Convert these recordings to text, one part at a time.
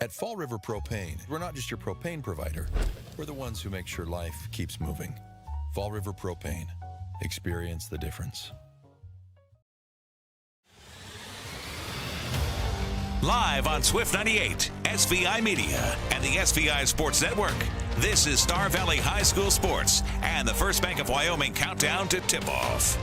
At Fall River Propane, we're not just your propane provider. We're the ones who make sure life keeps moving. Fall River Propane. Experience the difference. Live on Swift 98, SVI Media, and the SVI Sports Network. This is Star Valley High School Sports and the First Bank of Wyoming countdown to tip-off.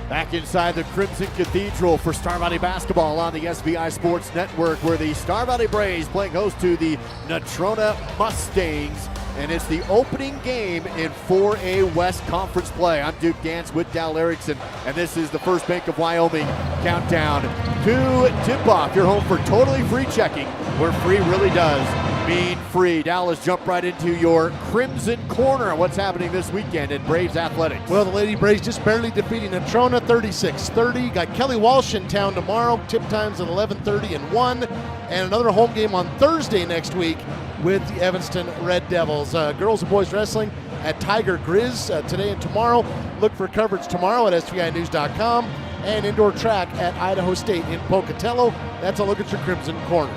Back inside the Crimson Cathedral for Star Valley basketball on the SVI Sports Network, where the Star Valley Braves playing host to the Natrona Mustangs. And it's the opening game in 4A West Conference play. I'm Duke Gantz with Dal Erickson, and this is the First Bank of Wyoming countdown to tip-off. Your home for totally free checking, where free really does mean free. Dallas, jump right into your Crimson Corner. What's happening this weekend in Braves athletics? Well, the Lady Braves just barely defeating Natrona 36-30. Got Kelly Walsh in town tomorrow. Tip times at 11:30 and 1. And another home game on Thursday next week with the Evanston Red Devils. Girls and boys wrestling at Tiger Grizz today and tomorrow. Look for coverage tomorrow at SVInews.com, and indoor track at Idaho State in Pocatello. That's a look at your Crimson Corner.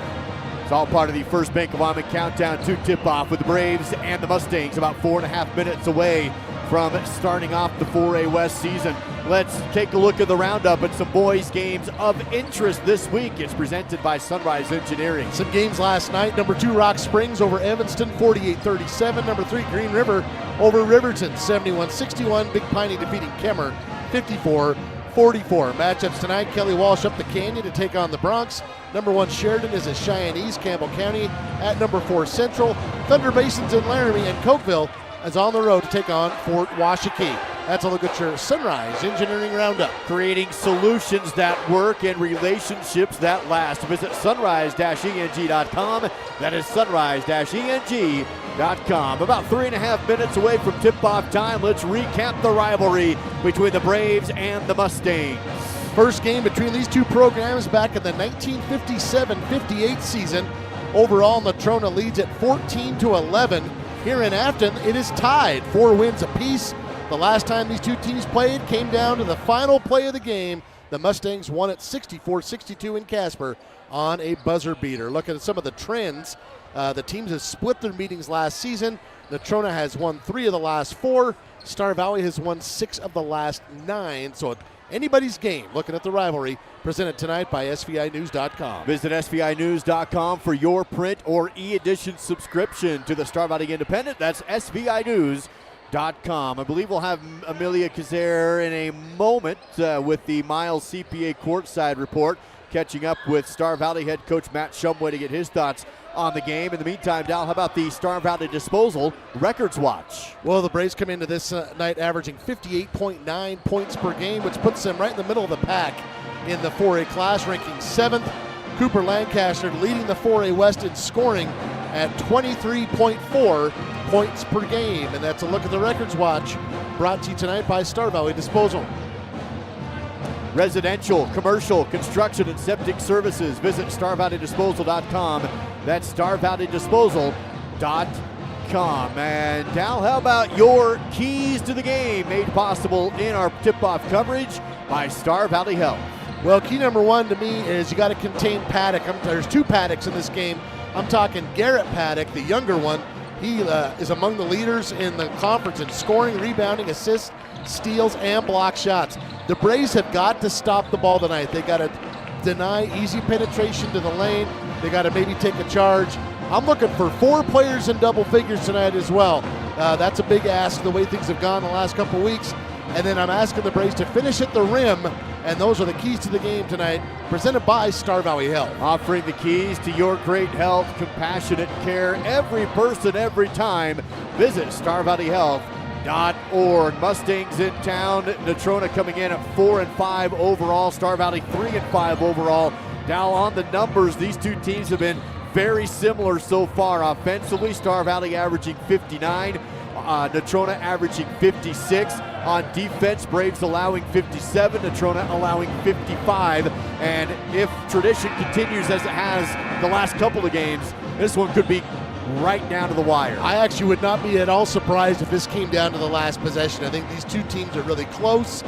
It's all part of the First Bank of Wyoming countdown to tip-off, with the Braves and the Mustangs about 4.5 minutes away from starting off the 4A West season. Let's take a look at the roundup and some boys' games of interest this week. It's presented by Sunrise Engineering. Some games last night. Number 2, Rock Springs over Evanston, 48-37. Number 3, Green River over Riverton, 71-61. Big Piney defeating Kemmer, 54-44. Matchups tonight, Kelly Walsh up the Canyon to take on the Bronx. Number 1, Sheridan is at Cheyenne East. Campbell County at number 4, Central. Thunder Basins in Laramie, and Cokeville is on the road to take on Fort Washakie. That's a look at your Sunrise Engineering Roundup. Creating solutions that work and relationships that last. Visit sunrise-eng.com. That is sunrise-eng.com. About 3.5 minutes away from tip-off time. Let's recap the rivalry between the Braves and the Mustangs. First game between these two programs back in the 1957-58 season. Overall, Natrona leads at 14-11. Here in Afton, it is tied, 4 wins apiece. The last time these two teams played came down to the final play of the game. The Mustangs won at 64-62 in Casper on a buzzer beater. Looking at some of the trends, the teams have split their meetings last season. Natrona has won 3 of the last 4. Star Valley has won 6 of the last 9. So anybody's game, looking at the rivalry, presented tonight by SVInews.com. Visit SVInews.com for your print or e-edition subscription to the Star Valley Independent. That's SVInews.com. I believe we'll have Amelia Kazare in a moment with the Miles CPA courtside report, catching up with Star Valley head coach Matt Shumway to get his thoughts on the game. In the meantime, Dal, how about the Star Valley Disposal Records Watch? Well, the Braves come into this night averaging 58.9 points per game, which puts them right in the middle of the pack in the 4A class, ranking 7th. Cooper Lancaster leading the 4A West in scoring at 23.4 points per game. And that's a look at the Records Watch, brought to you tonight by Star Valley Disposal. Residential, commercial, construction, and septic services. Visit StarValleyDisposal.com. That's StarValleyDisposal.com. And Dal, how about your keys to the game, made possible in our tip-off coverage by Star Valley Health? Well, key number 1 to me is you got to contain Paddock. There's 2 Paddocks in this game. I'm talking Garrett Paddock, the younger one. He is among the leaders in the conference in scoring, rebounding, assists, steals, and block shots. The Braves have got to stop the ball tonight. They got to deny easy penetration to the lane. They got to maybe take a charge. I'm looking for 4 players in double figures tonight as well. That's a big ask the way things have gone the last couple weeks. And then I'm asking the Braves to finish at the rim, and those are the keys to the game tonight, presented by Star Valley Health. Offering the keys to your great health, compassionate care, every person, every time. Visit StarValleyHealth.org. Mustangs in town. Natrona coming in at 4-5 overall. Star Valley 3-5 overall. Now on the numbers, these two teams have been very similar so far. Offensively, Star Valley averaging 59. Natrona averaging 56. On defense, Braves allowing 57, Natrona allowing 55. And if tradition continues as it has the last couple of games, this one could be right down to the wire. I actually would not be at all surprised if this came down to the last possession. I think these two teams are really close.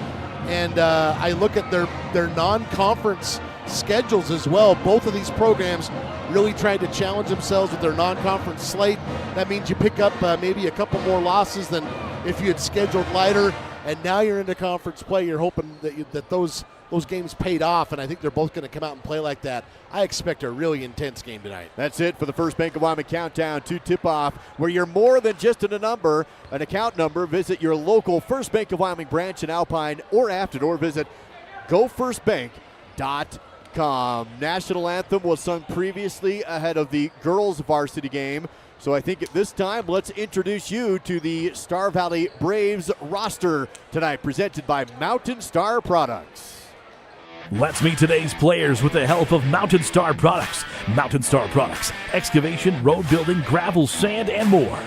And I look at their non-conference schedules as well. Both of these programs really tried to challenge themselves with their non-conference slate. That means you pick up maybe a couple more losses than if you had scheduled lighter, and now you're into conference play. You're hoping that those games paid off, and I think they're both going to come out and play like that. I expect a really intense game tonight. That's it for the First Bank of Wyoming Countdown to tip-off, where you're more than just an account number. Visit your local First Bank of Wyoming branch in Alpine or Afton, or visit gofirstbank.com. National Anthem was sung previously ahead of the girls varsity game. So I think at this time, let's introduce you to the Star Valley Braves roster tonight, presented by Mountain Star Products. Let's meet today's players with the help of Mountain Star Products. Mountain Star Products, excavation, road building, gravel, sand, and more.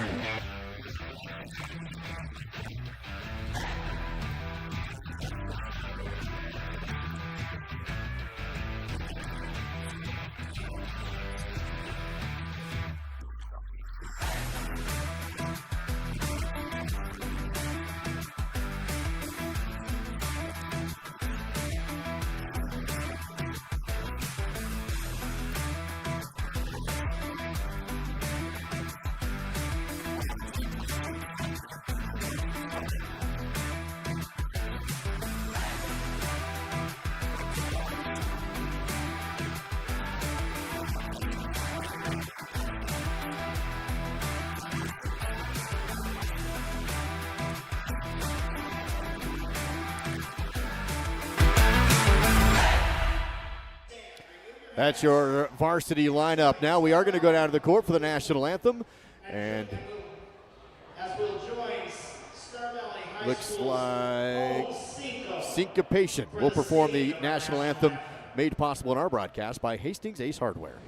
That's your varsity lineup. Now we are going to go down to the court for the national anthem, and looks like Syncopation will perform the national anthem, made possible in our broadcast by Hastings Ace Hardware.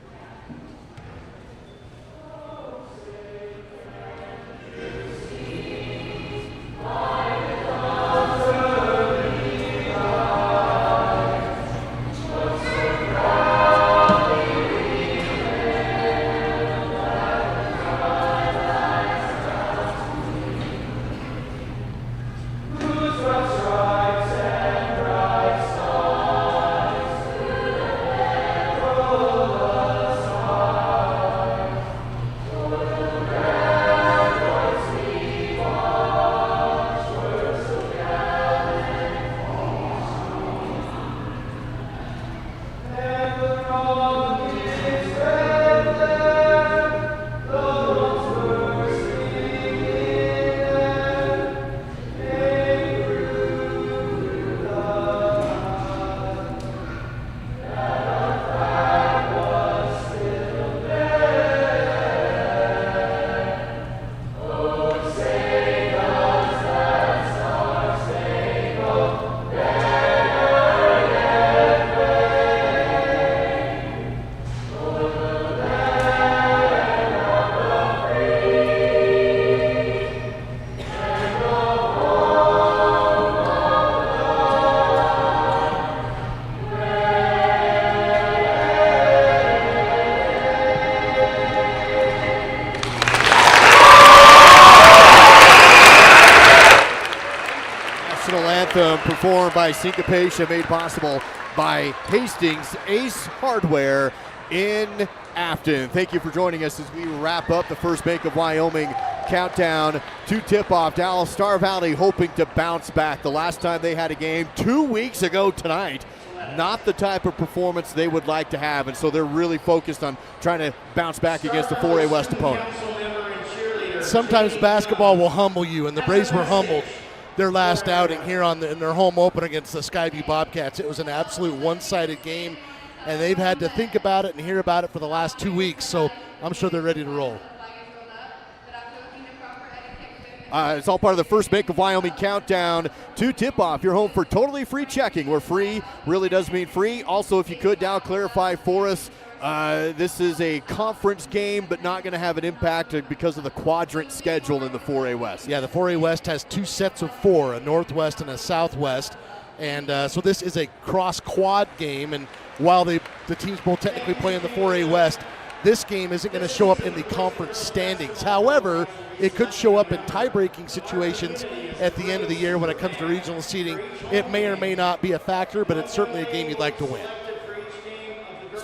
Performed by Syncopation, made possible by Hastings Ace Hardware in Afton. Thank you for joining us as we wrap up the First Bank of Wyoming countdown to tip-off. Dallas Star Valley hoping to bounce back. The last time they had a game 2 weeks ago tonight, not the type of performance they would like to have, and so they're really focused on trying to bounce back against the 4A West opponent. Sometimes basketball will humble you, and the Braves were humbled their last outing here in their home opener against the Skyview Bobcats. It was an absolute one-sided game, and they've had to think about it and hear about it for the last 2 weeks, so I'm sure they're ready to roll. It's all part of the First Bank of Wyoming countdown to tip-off. You're home for totally free checking, where free really does mean free. Also, if you could now clarify for us, this is a conference game, but not going to have an impact because of the quadrant schedule in the 4A West. Yeah, the 4A West has 2 sets of 4, a Northwest and a Southwest. And so this is a cross-quad game. And while the teams both technically play in the 4A West, this game isn't going to show up in the conference standings. However, it could show up in tie-breaking situations at the end of the year when it comes to regional seeding. It may or may not be a factor, but it's certainly a game you'd like to win.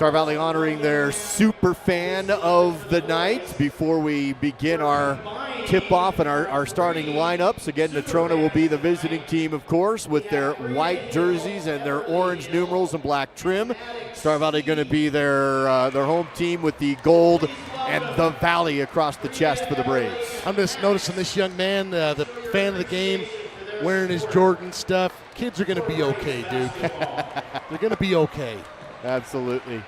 Star Valley honoring their super fan of the night before we begin our tip-off and our starting lineups. Again, Natrona will be the visiting team, of course, with their white jerseys and their orange numerals and black trim. Star Valley going to be their home team with the gold and the valley across the chest for the Braves. I'm just noticing this young man, the fan of the game, wearing his Jordan stuff. Kids are going to be okay, dude. They're going to be okay. Absolutely.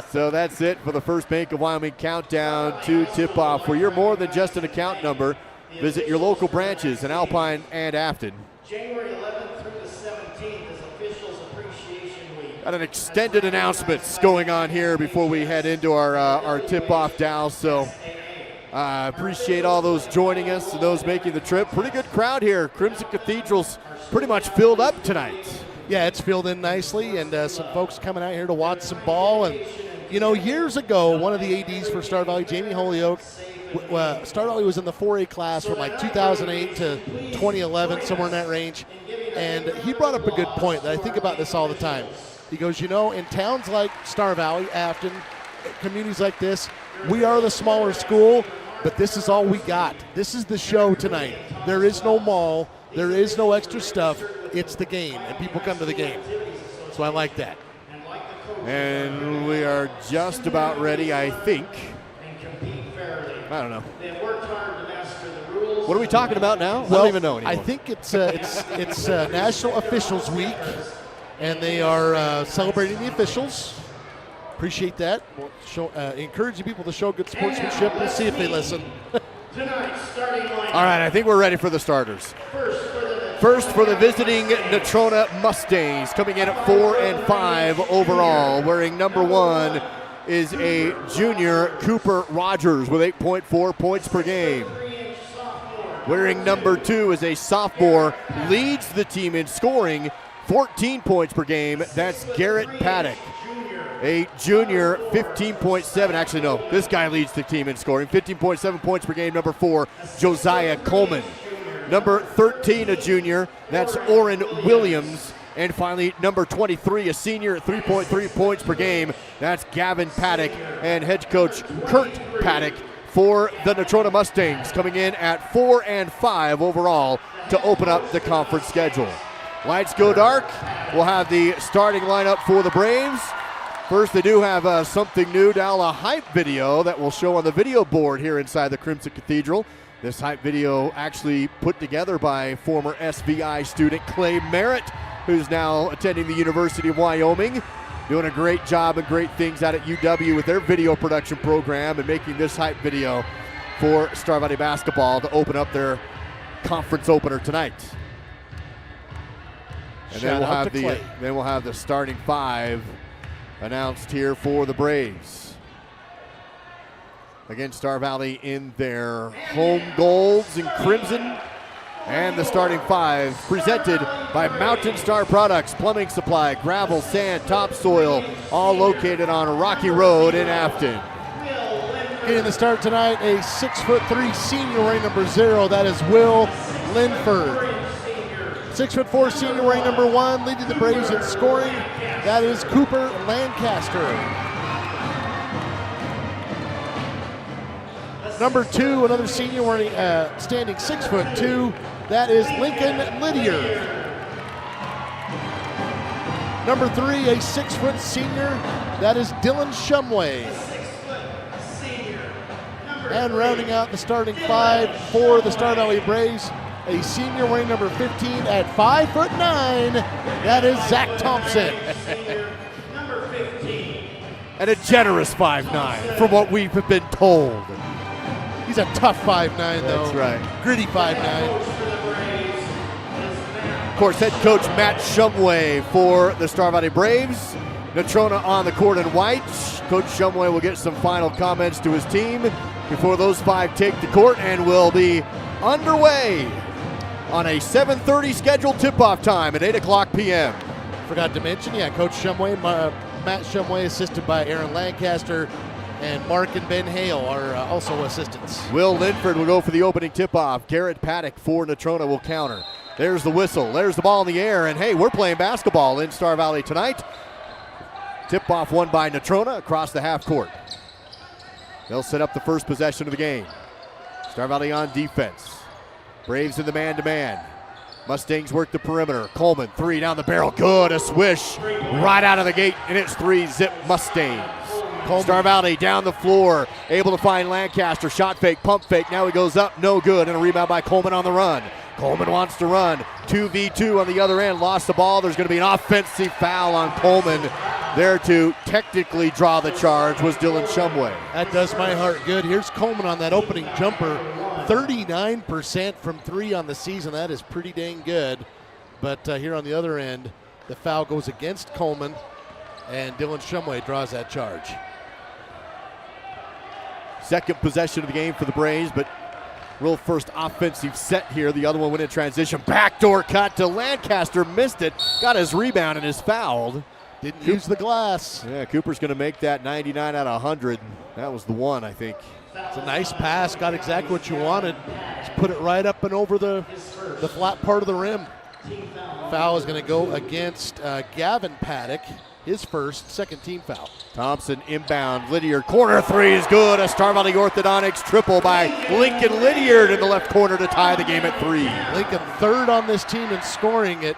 So that's it for the First Bank of Wyoming countdown to tip-off. Where you're more than just an account number, visit your local branches in Alpine and Afton. January 11th through the 17th is Officials Appreciation Week. Got an extended announcements going on here before we head into our tip-off, Dow. So appreciate all those joining us and those making the trip. Pretty good crowd here. Crimson Cathedral's pretty much filled up tonight. Yeah, it's filled in nicely, and some folks coming out here to watch some ball. And, you know, years ago, one of the ADs for Star Valley, Jamie Holyoke, Star Valley was in the 4A class from like 2008 to 2011, somewhere in that range. And he brought up a good point that I think about this all the time. He goes, you know, in towns like Star Valley, Afton, communities like this, we are the smaller school, but this is all we got. This is the show tonight. There is no mall. There is no extra stuff. It's the game, and people come to the game. So I like that. And we are just about ready, I think. I don't know. What are we talking about now? Well, I don't even know anymore. I think it's National Officials Week, and they are celebrating the officials. Appreciate that. Encouraging people to show good sportsmanship. We'll see if they listen. All right, I think we're ready for the starters. First for the visiting Natrona Mustangs, coming in at 4 and 5 overall. Wearing number 1 is a junior, Cooper Rogers, with 8.4 points per game. Wearing number 2 is a sophomore, leads the team in scoring, 14 points per game. That's Garrett Paddock. A junior, 15.7. Actually, no, this guy leads the team in scoring. 15.7 points per game. Number 4, Josiah Coleman. Number 13, a junior. That's Orrin Williams. And finally, number 23, a senior, at 3.3 points per game. That's Gavin Paddock and head coach Kurt Paddock for the Natrona Mustangs, coming in at 4 and 5 overall to open up the conference schedule. Lights go dark. We'll have the starting lineup for the Braves. First, they do have something new, Dal, a hype video that will show on the video board here inside the Crimson Cathedral. This hype video actually put together by former SVI student Clay Merritt, who's now attending the University of Wyoming, doing a great job and great things out at UW with their video production program and making this hype video for Star Valley basketball to open up their conference opener tonight. And then we'll have the starting 5 announced here for the Braves. Again, Star Valley in their home golds in crimson. And the starting 5 presented by Mountain Star Products, plumbing supply, gravel, sand, topsoil, all located on Rocky Road in Afton. Getting the start tonight, a 6'3" senior wearing number 0. That is Will Linford. 6'4" senior wearing number 1, leading the Braves in scoring. That is Cooper Lancaster. Number 2, another senior wearing standing 6'2". That is Lincoln Lydier. Number 3, a 6' senior. That is Dylan Shumway. And rounding out the starting 5 for the Star Valley Braves, a senior wearing number 15 at 5'9". That is Zach Thompson. And a generous 5'9", from what we've been told. He's a tough 5'9", though. That's right. Gritty 5'9". Of course, head coach Matt Shumway for the Star Valley Braves. Natrona on the court in white. Coach Shumway will get some final comments to his team before those 5 take the court, and will be underway on a 7:30 scheduled tip-off time at 8 o'clock p.m. Forgot to mention, Coach Shumway, Matt Shumway, assisted by Aaron Lancaster, and Mark and Ben Hale are also assistants. Will Linford will go for the opening tip-off. Garrett Paddock for Natrona will counter. There's the whistle. There's the ball in the air, and hey, we're playing basketball in Star Valley tonight. Tip-off won by Natrona across the half court. They'll set up the first possession of the game. Star Valley on defense. Braves in the man-to-man. Mustangs work the perimeter. Coleman, three down the barrel. Good, a swish right out of the gate, and it's 3-zip Mustangs. Star Valley down the floor, able to find Lancaster. Shot fake, pump fake. Now he goes up, no good, and a rebound by Coleman on the run. Coleman wants to run. 2v2 on the other end, lost the ball. There's going to be an offensive foul on Coleman. There to technically draw the charge was Dylan Shumway. That does my heart good. Here's Coleman on that opening jumper. 39% from three on the season. That is pretty dang good. But here on the other end, the foul goes against Coleman, and Dylan Shumway draws that charge. Second possession of the game for the Braves, but real first offensive set here. The other one went in transition. Backdoor cut to Lancaster, missed it, got his rebound and is fouled. Didn't use the glass. Yeah, Cooper's going to make that 99 out of 100. That was the one, I think. It's a nice pass, got exactly what you wanted. Just put it right up and over the flat part of the rim. Foul is going to go against Gavin Paddock. His second team foul. Thompson inbound, Lydiard, corner three is good. A Star Valley Orthodontics triple by Lincoln Lydiard in the left corner to tie the game at 3. Lincoln third on this team in scoring at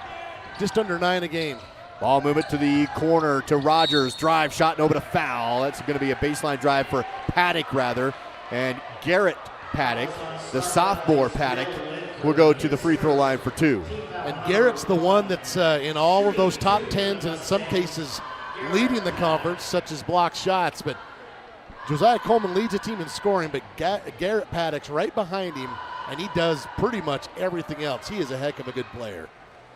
just under 9 a game. Ball movement to the corner to Rogers. Drive shot, no, but a foul. That's going to be a baseline drive for Paddock, rather. And Garrett Paddock, the sophomore Paddock, will go to the free throw line for 2. And Garrett's the one that's in all of those top 10s and in some cases leading the conference, such as block shots. But Josiah Coleman leads the team in scoring, but Garrett Paddock's right behind him, and he does pretty much everything else. He is a heck of a good player.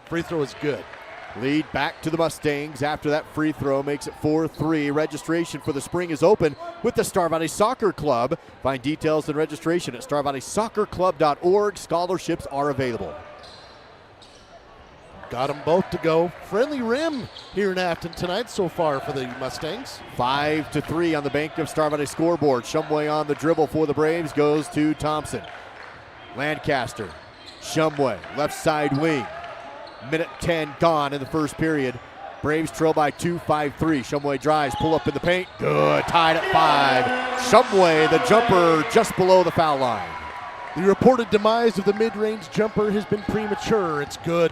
Free throw is good. Lead back to the Mustangs after that free throw makes it 4-3. Registration for the spring is open with the Star Valley Soccer Club. Find details and registration at starvalleysoccerclub.org. Scholarships are available. Got them both to go. Friendly rim here in Afton tonight so far for the Mustangs. 5-3 on the bank of Star Valley scoreboard. Shumway on the dribble for the Braves goes to Thompson. Lancaster, Shumway, left side wing. Minute 10 gone in the first period. Braves trail by 2, 5-3. Shumway drives, pull up in the paint. Good, tied at 5. Shumway, the jumper just below the foul line. The reported demise of the mid-range jumper has been premature. It's good.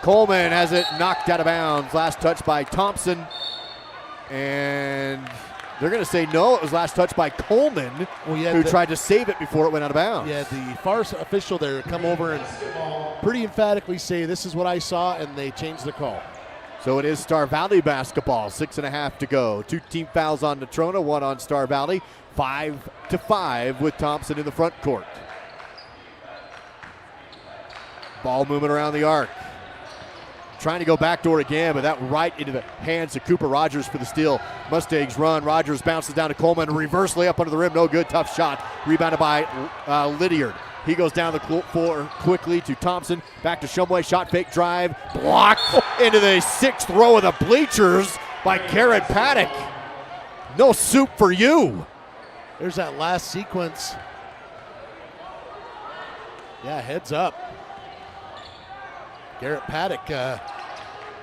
Coleman has it knocked out of bounds. Last touch by Thompson. And they're going to say no, it was last touch by Coleman, who tried to save it before it went out of bounds. Yeah, the far official there come over and pretty emphatically say, this is what I saw, and they changed the call. So it is Star Valley basketball, 6.5 to go. 2 team fouls on Natrona, 1 on Star Valley. 5-5 with Thompson in the front court. Ball moving around the arc. Trying to go backdoor again, but that right into the hands of Cooper Rogers for the steal. Mustangs run. Rogers bounces down to Coleman. Reverse layup under the rim. No good. Tough shot. Rebounded by Lydiard. He goes down the floor quickly to Thompson. Back to Shumway. Shot fake drive. Blocked into the 6th row of the bleachers by Garrett Paddock. No soup for you. There's that last sequence. Yeah, heads up. Garrett Paddock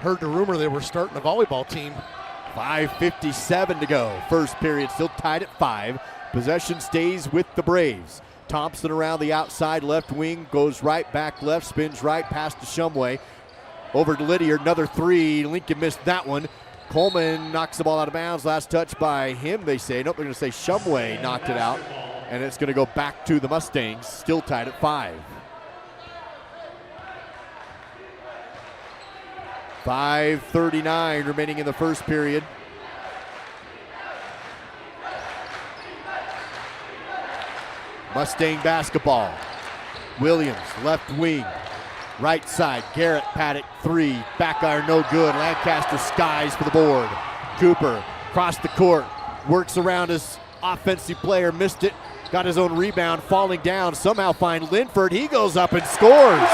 heard the rumor they were starting a volleyball team. 5:57 to go. First period still tied at 5. Possession stays with the Braves. Thompson around the outside left wing, goes right, back left, spins right, pass to Shumway. Over to Lydiard, another 3. Lincoln missed that one. Coleman knocks the ball out of bounds. Last touch by him, they say. Nope, they're going to say Shumway knocked it out. And it's going to go back to the Mustangs, still tied at 5. 5:39 remaining in the first period. Mustang basketball. Williams, left wing, right side. Garrett Paddock, 3. Back iron, no good. Lancaster skies for the board. Cooper, across the court, works around his offensive player, missed it. Got his own rebound, falling down. Somehow find Linford. He goes up and scores.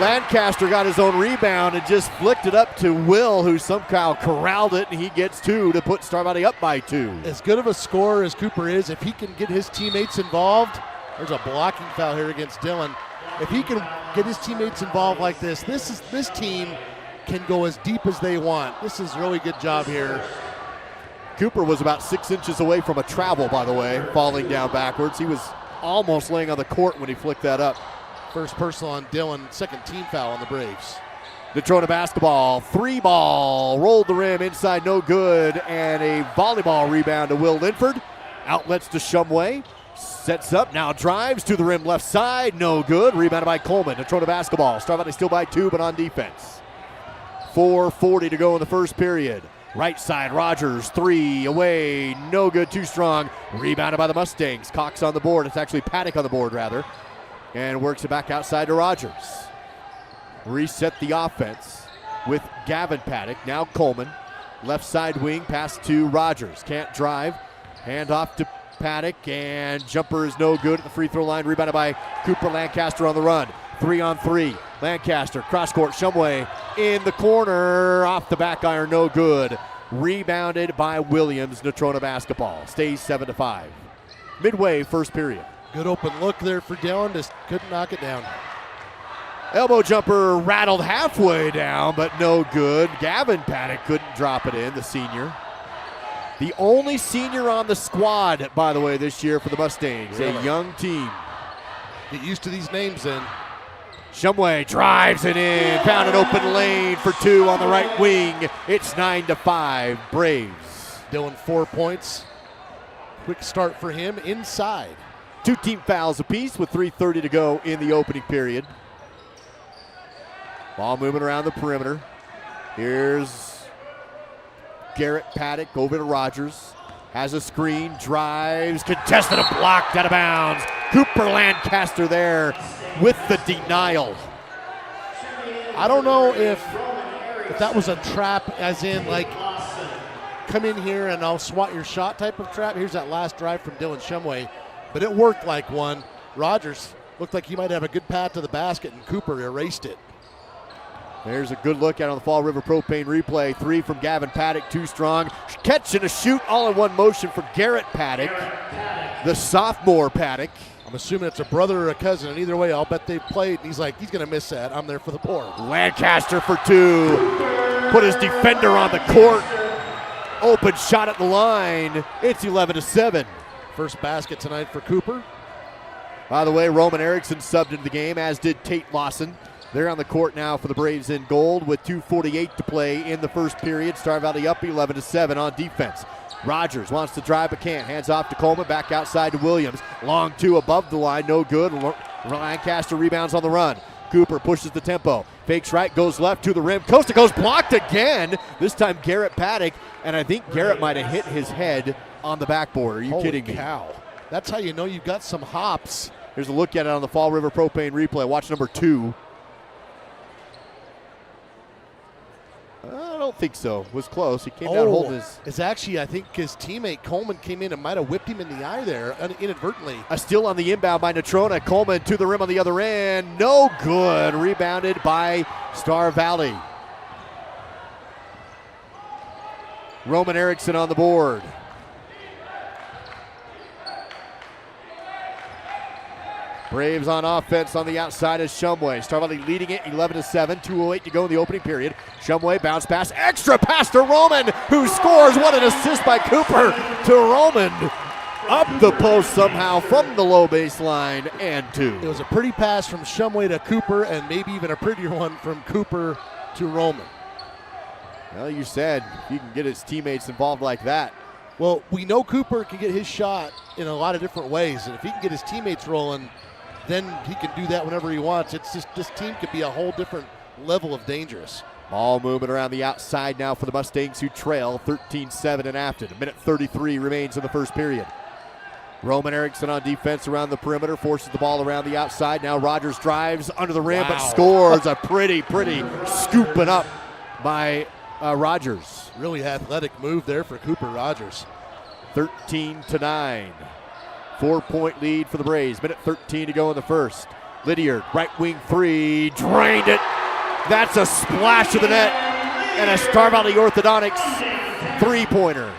Lancaster got his own rebound and just flicked it up to Will, who somehow corralled it, and he gets 2 to put Star Valley up by 2. As good of a scorer as Cooper is, if he can get his teammates involved, there's a blocking foul here against Dylan. If he can get his teammates involved like this team can go as deep as they want. This is really good job here. Cooper was about 6 inches away from a travel, by the way, falling down backwards. He was almost laying on the court when he flicked that up. First personal on Dylan, second team foul on the Braves. Natrona basketball, 3-ball, rolled the rim inside, no good, and a volleyball rebound to Will Linford. Outlets to Shumway, sets up, now drives to the rim left side, no good, rebounded by Coleman. Natrona basketball, Star Valley still by 2, but on defense. 4:40 to go in the first period. Right side, Rogers, 3, away, no good, too strong. Rebounded by the Mustangs. Cox on the board. It's actually Paddock on the board, rather. And works it back outside to Rogers. Reset the offense with Gavin Paddock. Now Coleman. Left side wing, pass to Rogers. Can't drive. Hand off to Paddock, and jumper is no good at the free throw line. Rebounded by Cooper. Lancaster on the run. 3-on-3. Lancaster, cross court, Shumway in the corner, off the back iron, no good. Rebounded by Williams. Natrona basketball stays 7-5. Midway, first period. Good open look there for Dylan, just couldn't knock it down. Elbow jumper rattled halfway down, but no good. Gavin Paddock couldn't drop it in, the senior. The only senior on the squad, by the way, this year for the Mustangs. Really? A young team. Get used to these names then. Shumway drives it in, found an open lane for 2 on the right wing. It's 9-5, Braves. Dylan 4 points. Quick start for him inside. 2 team fouls apiece with 3:30 to go in the opening period. Ball moving around the perimeter. Here's Garrett Paddock over to Rogers. Has a screen, drives, contested and blocked out of bounds. Cooper Lancaster there with the denial. I don't know if that was a trap, as in like come in here and I'll swat your shot type of trap. Here's that last drive from Dylan Shumway, but it worked like one. Rogers looked like he might have a good path to the basket, and Cooper erased it. There's a good look at on the Fall River Propane replay. 3 from Gavin Paddock, too strong. Catch and a shoot all in one motion for Garrett Paddock, the sophomore Paddock. I'm assuming it's a brother or a cousin, and either way, I'll bet they've played. And he's like, he's going to miss that. I'm there for the board. Lancaster for 2. Put his defender on the court. Open shot at the line. It's 11-7. First basket tonight for Cooper. By the way, Roman Erickson subbed into the game, as did Tate Lawson. They're on the court now for the Braves in gold with 2:48 to play in the first period. Star Valley up 11-7 on defense. Rogers wants to drive but can't. Hands off to Coleman, back outside to Williams. Long 2 above the line, no good. Lancaster rebounds on the run. Cooper pushes the tempo. Fakes right, goes left to the rim. Coast to coast, blocked again. This time Garrett Paddock, and I think Garrett might have hit his head on the backboard. Are you kidding me? Holy cow. That's how you know you've got some hops. Here's a look at it on the Fall River Propane replay. Watch number 2. I don't think so. It was close. He came down holding his... It's actually, I think his teammate Coleman came in and might have whipped him in the eye there inadvertently. A steal on the inbound by Natrona. Coleman to the rim on the other end. No good. Rebounded by Star Valley. Roman Erickson on the board. Braves on offense on the outside is Shumway. Star Valley leading it 11-7, 2:08 to go in the opening period. Shumway bounce pass, extra pass to Roman, who scores. What an assist by Cooper to Roman. Up the post somehow from the low baseline, and 2. It was a pretty pass from Shumway to Cooper, and maybe even a prettier one from Cooper to Roman. Well, you said you can get his teammates involved like that. Well, we know Cooper can get his shot in a lot of different ways, and if he can get his teammates rolling, then he can do that whenever he wants. It's just this team could be a whole different level of dangerous. Ball moving around the outside now for the Mustangs, who trail 13-7 in Afton. 1:33 remains in the first period. Roman Erickson on defense around the perimeter, forces the ball around the outside. Now Rogers drives under the rim, but scores. A pretty scooping up by Rogers. Really athletic move there for Cooper Rogers. 13-9. 4-point lead for the Braves. 1:13 to go in the first. Lydiard, right wing 3, drained it. That's a splash to the net, and a Star Valley Orthodontics 3-pointer.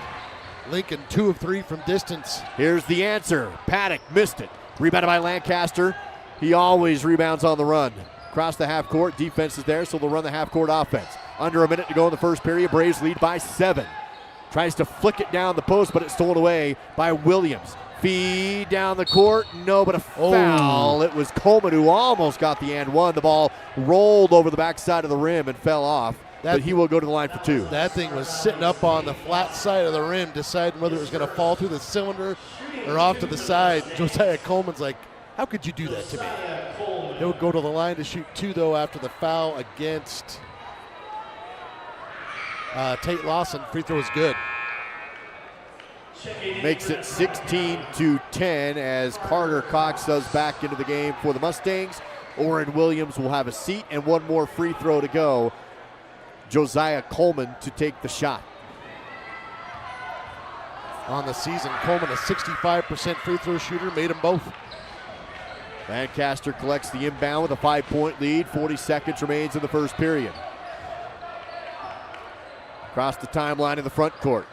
Lincoln 2 of 3 from distance. Here's the answer. Paddock missed it. Rebounded by Lancaster. He always rebounds on the run. Across the half court, defense is there, so they'll run the half court offense. Under a minute to go in the first period. Braves lead by 7. Tries to flick it down the post, but it's stolen away by Williams. Feed down the court. No, but a foul. It was Coleman who almost got the and one. The ball rolled over the backside of the rim and fell off. But he will go to the line for 2. That thing was sitting up on the flat side of the rim, deciding whether it was going to fall through the cylinder or off to the side. Josiah Coleman's like, how could you do that to me? He'll go to the line to shoot 2, though, after the foul against Tate Lawson. Free throw is good. Makes it 16-10 as Carter Cox does back into the game for the Mustangs. Oren Williams will have a seat and one more free throw to go. Josiah Coleman to take the shot. On the season, Coleman a 65% free throw shooter, made them both. Lancaster collects the inbound with a 5-point lead. 40 seconds remains in the first period. Across the timeline in the front court.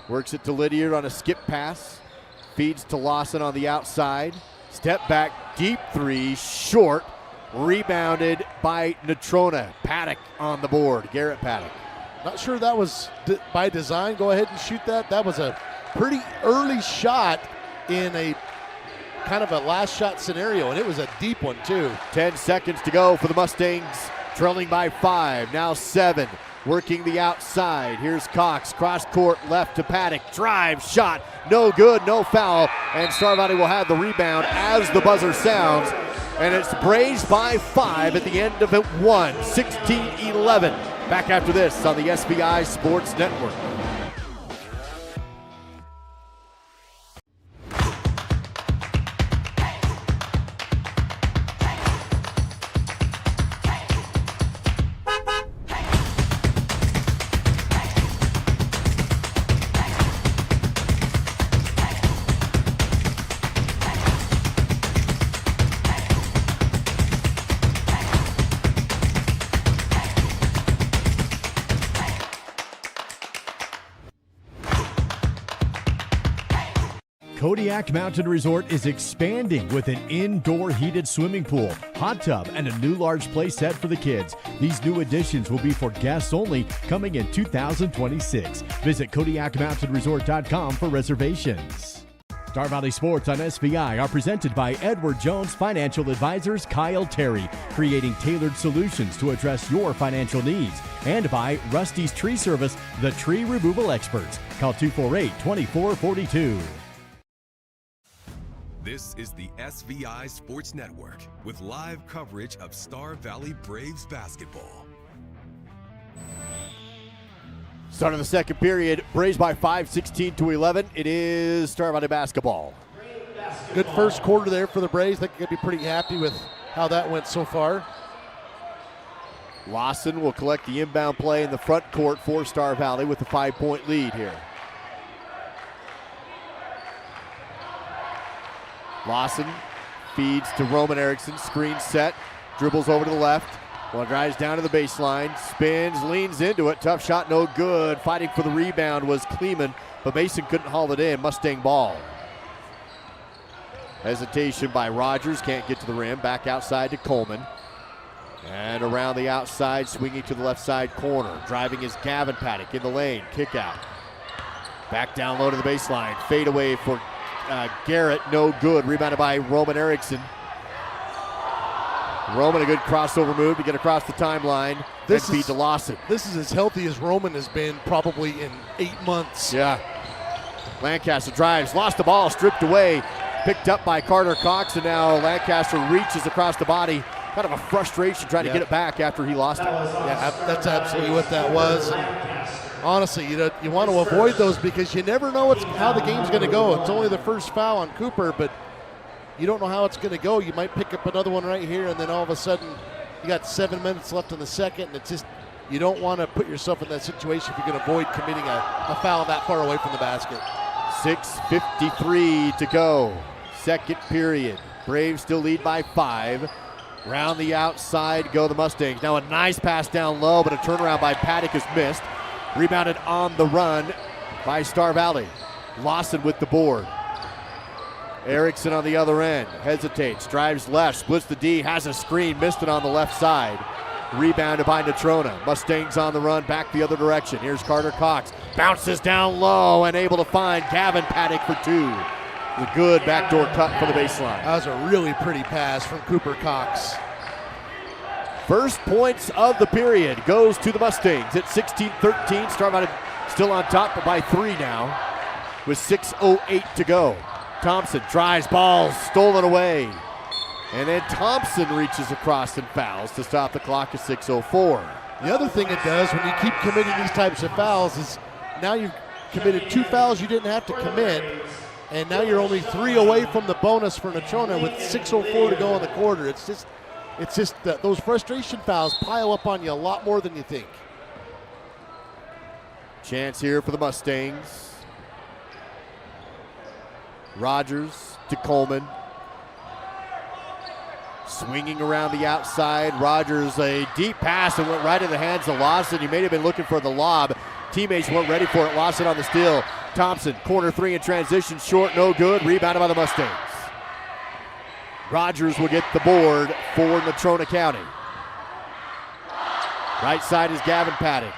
Works it to Lydiard on a skip pass. Feeds to Lawson on the outside. Step back, deep 3, short. Rebounded by Natrona. Paddock on the board. Garrett Paddock. Not sure that was by design. Go ahead and shoot that. That was a pretty early shot in a kind of a last shot scenario, and it was a deep one too. 10 seconds to go for the Mustangs, trailing by 5. Now 7. Working the outside. Here's Cox. Cross court left to Paddock. Drive, shot. No good, no foul. And Star Valley will have the rebound as the buzzer sounds. And it's Braves by 5 at the end of it 1. 16-11. Back after this on the SVI Sports Network. Kodiak Mountain Resort is expanding with an indoor heated swimming pool, hot tub, and a new large play set for the kids. These new additions will be for guests only, coming in 2026. Visit KodiakMountainResort.com for reservations. Star Valley Sports on SVI are presented by Edward Jones Financial Advisors Kyle Terry, creating tailored solutions to address your financial needs. And by Rusty's Tree Service, the tree removal experts. Call 248-2442. This is the SVI Sports Network with live coverage of Star Valley Braves basketball. Start of the second period, Braves by 5, 16-11. It is Star Valley basketball. Good first quarter there for the Braves. They could be pretty happy with how that went so far. Lawson will collect the inbound play in the front court for Star Valley with a 5-point lead here. Lawson feeds to Roman Erickson, screen set, dribbles over to the left, well, drives down to the baseline, spins, leans into it, tough shot, no good. Fighting for the rebound was Kleeman, but Mason couldn't haul it in. Mustang ball. Hesitation by Rogers, can't get to the rim, back outside to Coleman. And around the outside, swinging to the left side corner. Driving is Gavin Paddock in the lane, kick out. Back down low to the baseline, fade away for Garrett, no good. Rebounded by Roman Erickson. Roman, a good crossover move to get across the timeline. This feed to Lawson. This is as healthy as Roman has been probably in 8 months. Yeah. Lancaster drives, lost the ball, stripped away, picked up by Carter Cox, and now Lancaster reaches across the body. Kind of a frustration trying to get it back after he lost it. Yeah, that's absolutely what that was. Honestly, you want to avoid those because you never know how the game's going to go. It's only the first foul on Cooper, but you don't know how it's going to go. You might pick up another one right here, and then all of a sudden you got 7 minutes left in the second, and it's just you don't want to put yourself in that situation if you're going to avoid committing a foul that far away from the basket. 6:53 to go. Second period. Braves still lead by 5. Round the outside go the Mustangs. Now a nice pass down low, but a turnaround by Paddock is missed. Rebounded on the run by Star Valley. Lawson with the board. Erickson on the other end. Hesitates, drives left, splits the D, has a screen, missed it on the left side. Rebounded by Natrona. Mustangs on the run, back the other direction. Here's Carter Cox. Bounces down low and able to find Gavin Paddock for two. A good backdoor cut for the baseline. That was a really pretty pass from Cooper Cox. First points of the period goes to the Mustangs at 16-13. Star Valley still on top, but by 3 now with 6:08 to go. Thompson drives, ball stolen away. And then Thompson reaches across and fouls to stop the clock at 6:04. The other thing it does when you keep committing these types of fouls is now you've committed 2 fouls you didn't have to commit, and now you're only 3 away from the bonus for Natrona with 6:04 to go in the quarter. It's just that those frustration fouls pile up on you a lot more than you think. Chance here for the Mustangs. Rogers to Coleman. Swinging around the outside. Rogers, a deep pass and went right in the hands of Lawson. He may have been looking for the lob. Teammates weren't ready for it. Lawson on the steal. Thompson, corner 3 in transition, short, no good. Rebounded by the Mustangs. Rogers will get the board for Natrona County. Right side is Gavin Paddock.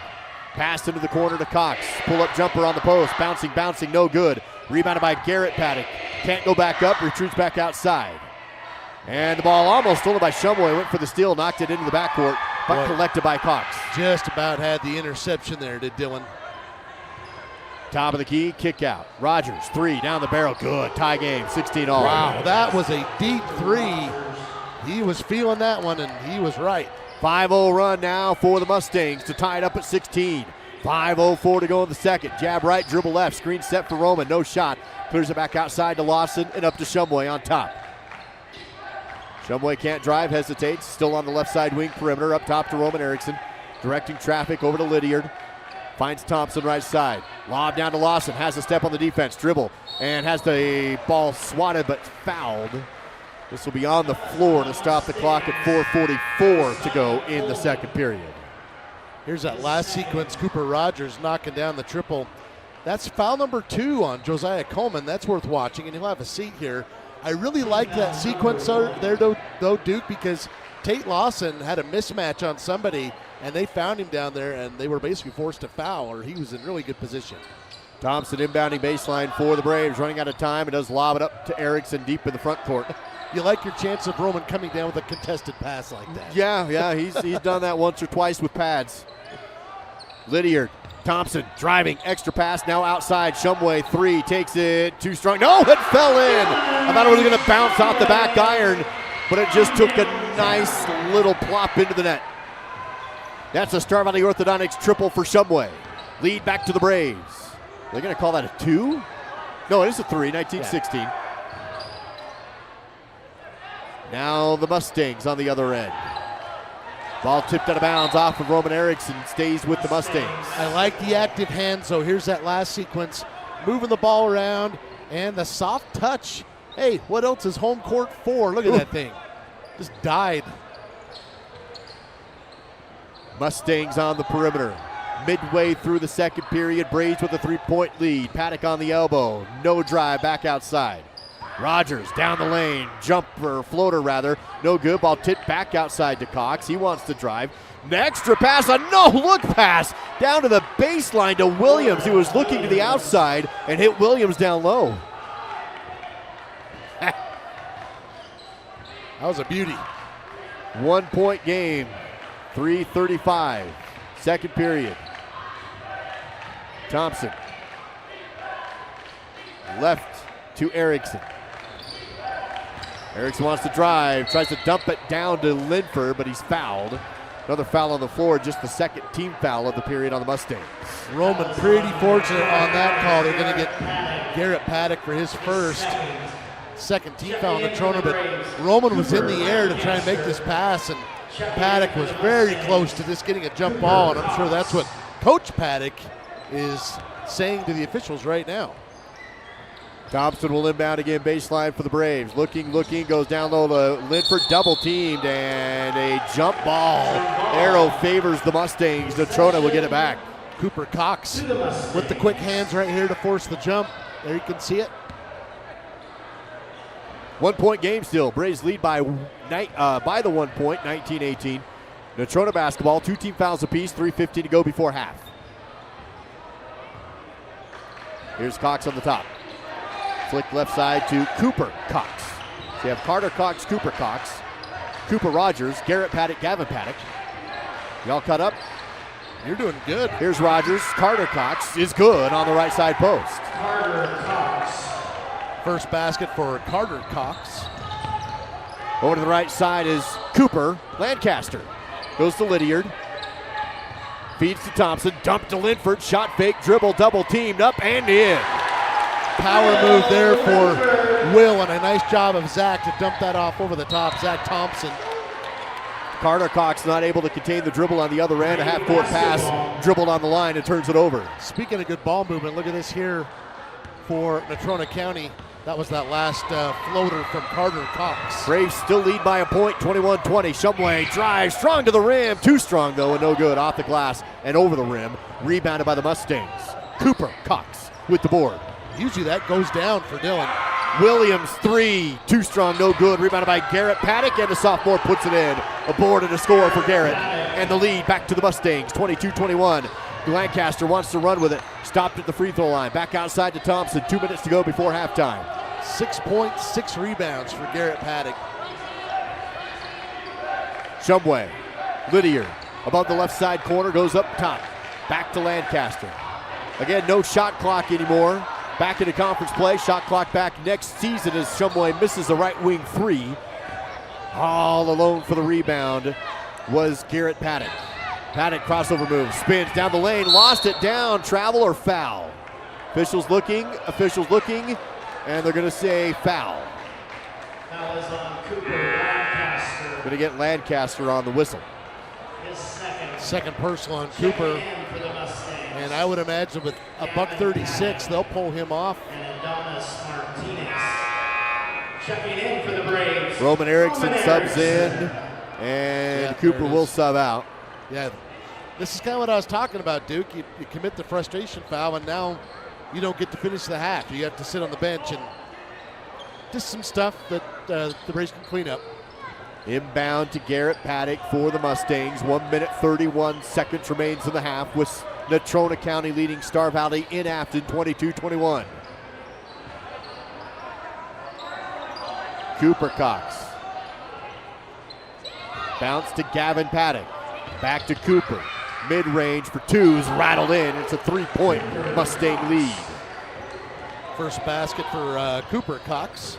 Pass into the corner to Cox. Pull-up jumper on the post. Bouncing, no good. Rebounded by Garrett Paddock. Can't go back up, retreats back outside. And the ball almost stolen by Shumway. Went for the steal, knocked it into the backcourt, but collected by Cox. Just about had the interception there, did Dylan. Top of the key, kick out. Rogers, 3, down the barrel, good. Tie game, 16 all. Wow, that was a deep 3. He was feeling that one, and he was right. 5-0 run now for the Mustangs to tie it up at 16. 5:04 to go in the second. Jab right, dribble left, screen set for Roman, no shot. Clears it back outside to Lawson and up to Shumway on top. Shumway can't drive, hesitates, still on the left side wing perimeter, up top to Roman Erickson, directing traffic over to Lydiard. Finds Thompson right side. Lob down to Lawson, has a step on the defense, dribble, and has the ball swatted but fouled. This will be on the floor to stop the clock at 4:44 to go in the second period. Here's that last sequence, Cooper Rogers knocking down the triple. That's foul number 2 on Josiah Coleman. That's worth watching, and he'll have a seat here. I really like that sequence there, though, Duke, because Tate Lawson had a mismatch on somebody, and they found him down there, and they were basically forced to foul, or he was in really good position. Thompson inbounding baseline for the Braves, running out of time, and does lob it up to Erickson deep in the front court. You like your chance of Roman coming down with a contested pass like that. Yeah, he's done that once or twice with pads. Lydiard, Thompson driving, extra pass, now outside. Shumway, 3, takes it, too strong. No, it fell in. I thought it was going to bounce off the back iron, but it just took a nice little plop into the net. That's a Star Valley Orthodontics triple for Shumway. Lead back to the Braves. They're going to call that a 2? No, it is a 3, 19-16. Yeah. Now the Mustangs on the other end. Ball tipped out of bounds off of Roman Erickson, stays with the Mustangs. I like the active hands, though. Here's that last sequence, moving the ball around, and the soft touch. Hey, what else is home court for? Look at that thing. Just died. Mustangs on the perimeter. Midway through the second period, Braves with a 3-point lead. Paddock on the elbow, no drive, back outside. Rogers down the lane, floater rather, no good. Ball tipped back outside to Cox. He wants to drive. An extra pass, a no-look pass down to the baseline to Williams. He was looking to the outside and hit Williams down low. That was a beauty. 1-point game, 3:35, second period. Thompson, left to Erickson. Erickson wants to drive, tries to dump it down to Linford, but he's fouled. Another foul on the floor, just the second team foul of the period on the Mustangs. Roman pretty fortunate on that call. They're going to get Garrett Paddock for his first. Second team foul on Natrona, but Roman was in the air to try and make this pass, and Paddock was very close to just getting a jump ball, and I'm sure that's what Coach Paddock is saying to the officials right now. Thompson will inbound again, baseline for the Braves. Looking, goes down low to Linford, double teamed, and a jump ball. Arrow favors the Mustangs. Natrona will get it back. Cooper Cox with the quick hands right here to force the jump. There you can see it. 1-point game still. Braves lead by the 1 point, 19-18. Natrona basketball, 2 team fouls apiece, 3:15 to go before half. Here's Cox on the top. Flick left side to Cooper Cox. So you have Carter Cox, Cooper Cox, Cooper Rogers, Garrett Paddock, Gavin Paddock. Y'all cut up? You're doing good. Here's Rogers. Carter Cox is good on the right side post. Carter Cox. First basket for Carter Cox. Over to the right side is Cooper. Lancaster goes to Lydiard. Feeds to Thompson. Dump to Linford. Shot fake. Dribble. Double teamed up and in. Power move there for Will, and a nice job of Zach to dump that off over the top. Zach Thompson. Carter Cox not able to contain the dribble on the other end. A half-court pass. Dribbled on the line and turns it over. Speaking of good ball movement, look at this here for Natrona County. That was that last floater from Carter Cox. Braves still lead by a point, 21-20. Shumway drives strong to the rim. Too strong, though, and no good. Off the glass and over the rim. Rebounded by the Mustangs. Cooper Cox with the board. Usually that goes down for Dylan. Williams, 3. Too strong, no good. Rebounded by Garrett Paddock, and the sophomore puts it in. A board and a score for Garrett. And the lead back to the Mustangs, 22-21. Lancaster wants to run with it. Stopped at the free throw line. Back outside to Thompson. 2 minutes to go before halftime. 6 points, 6 rebounds for Garrett Paddock. Shumway, Lydiard, above the left side corner, goes up top. Back to Lancaster. Again, no shot clock anymore. Back into conference play. Shot clock back next season as Shumway misses a right wing 3. All alone for the rebound was Garrett Paddock. Paddock crossover move, spins down the lane, lost it down, travel or foul. Officials looking, and they're going to say foul. Foul is on Cooper Lancaster. Going to get Lancaster on the whistle. His Second personal on Cooper. for the Mustangs. And I would imagine with a $136, they'll pull him off. And Adonis Martinez. Checking in for the Braves. Roman Erickson subs in, and Yeah, Cooper there it will is. sub out. Yeah, this is kind of what I was talking about, Duke. You commit the frustration foul, and now you don't get to finish the half. You have to sit on the bench, and just some stuff that the Braves can clean up. Inbound to Garrett Paddock for the Mustangs. 1 minute 31 seconds remains in the half with Natrona County leading Star Valley in Afton 22-21. Cooper Cox. Bounce to Gavin Paddock. Back to Cooper. Mid-range for 2's rattled in. It's a 3-point Mustang lead. First basket for Cooper Cox.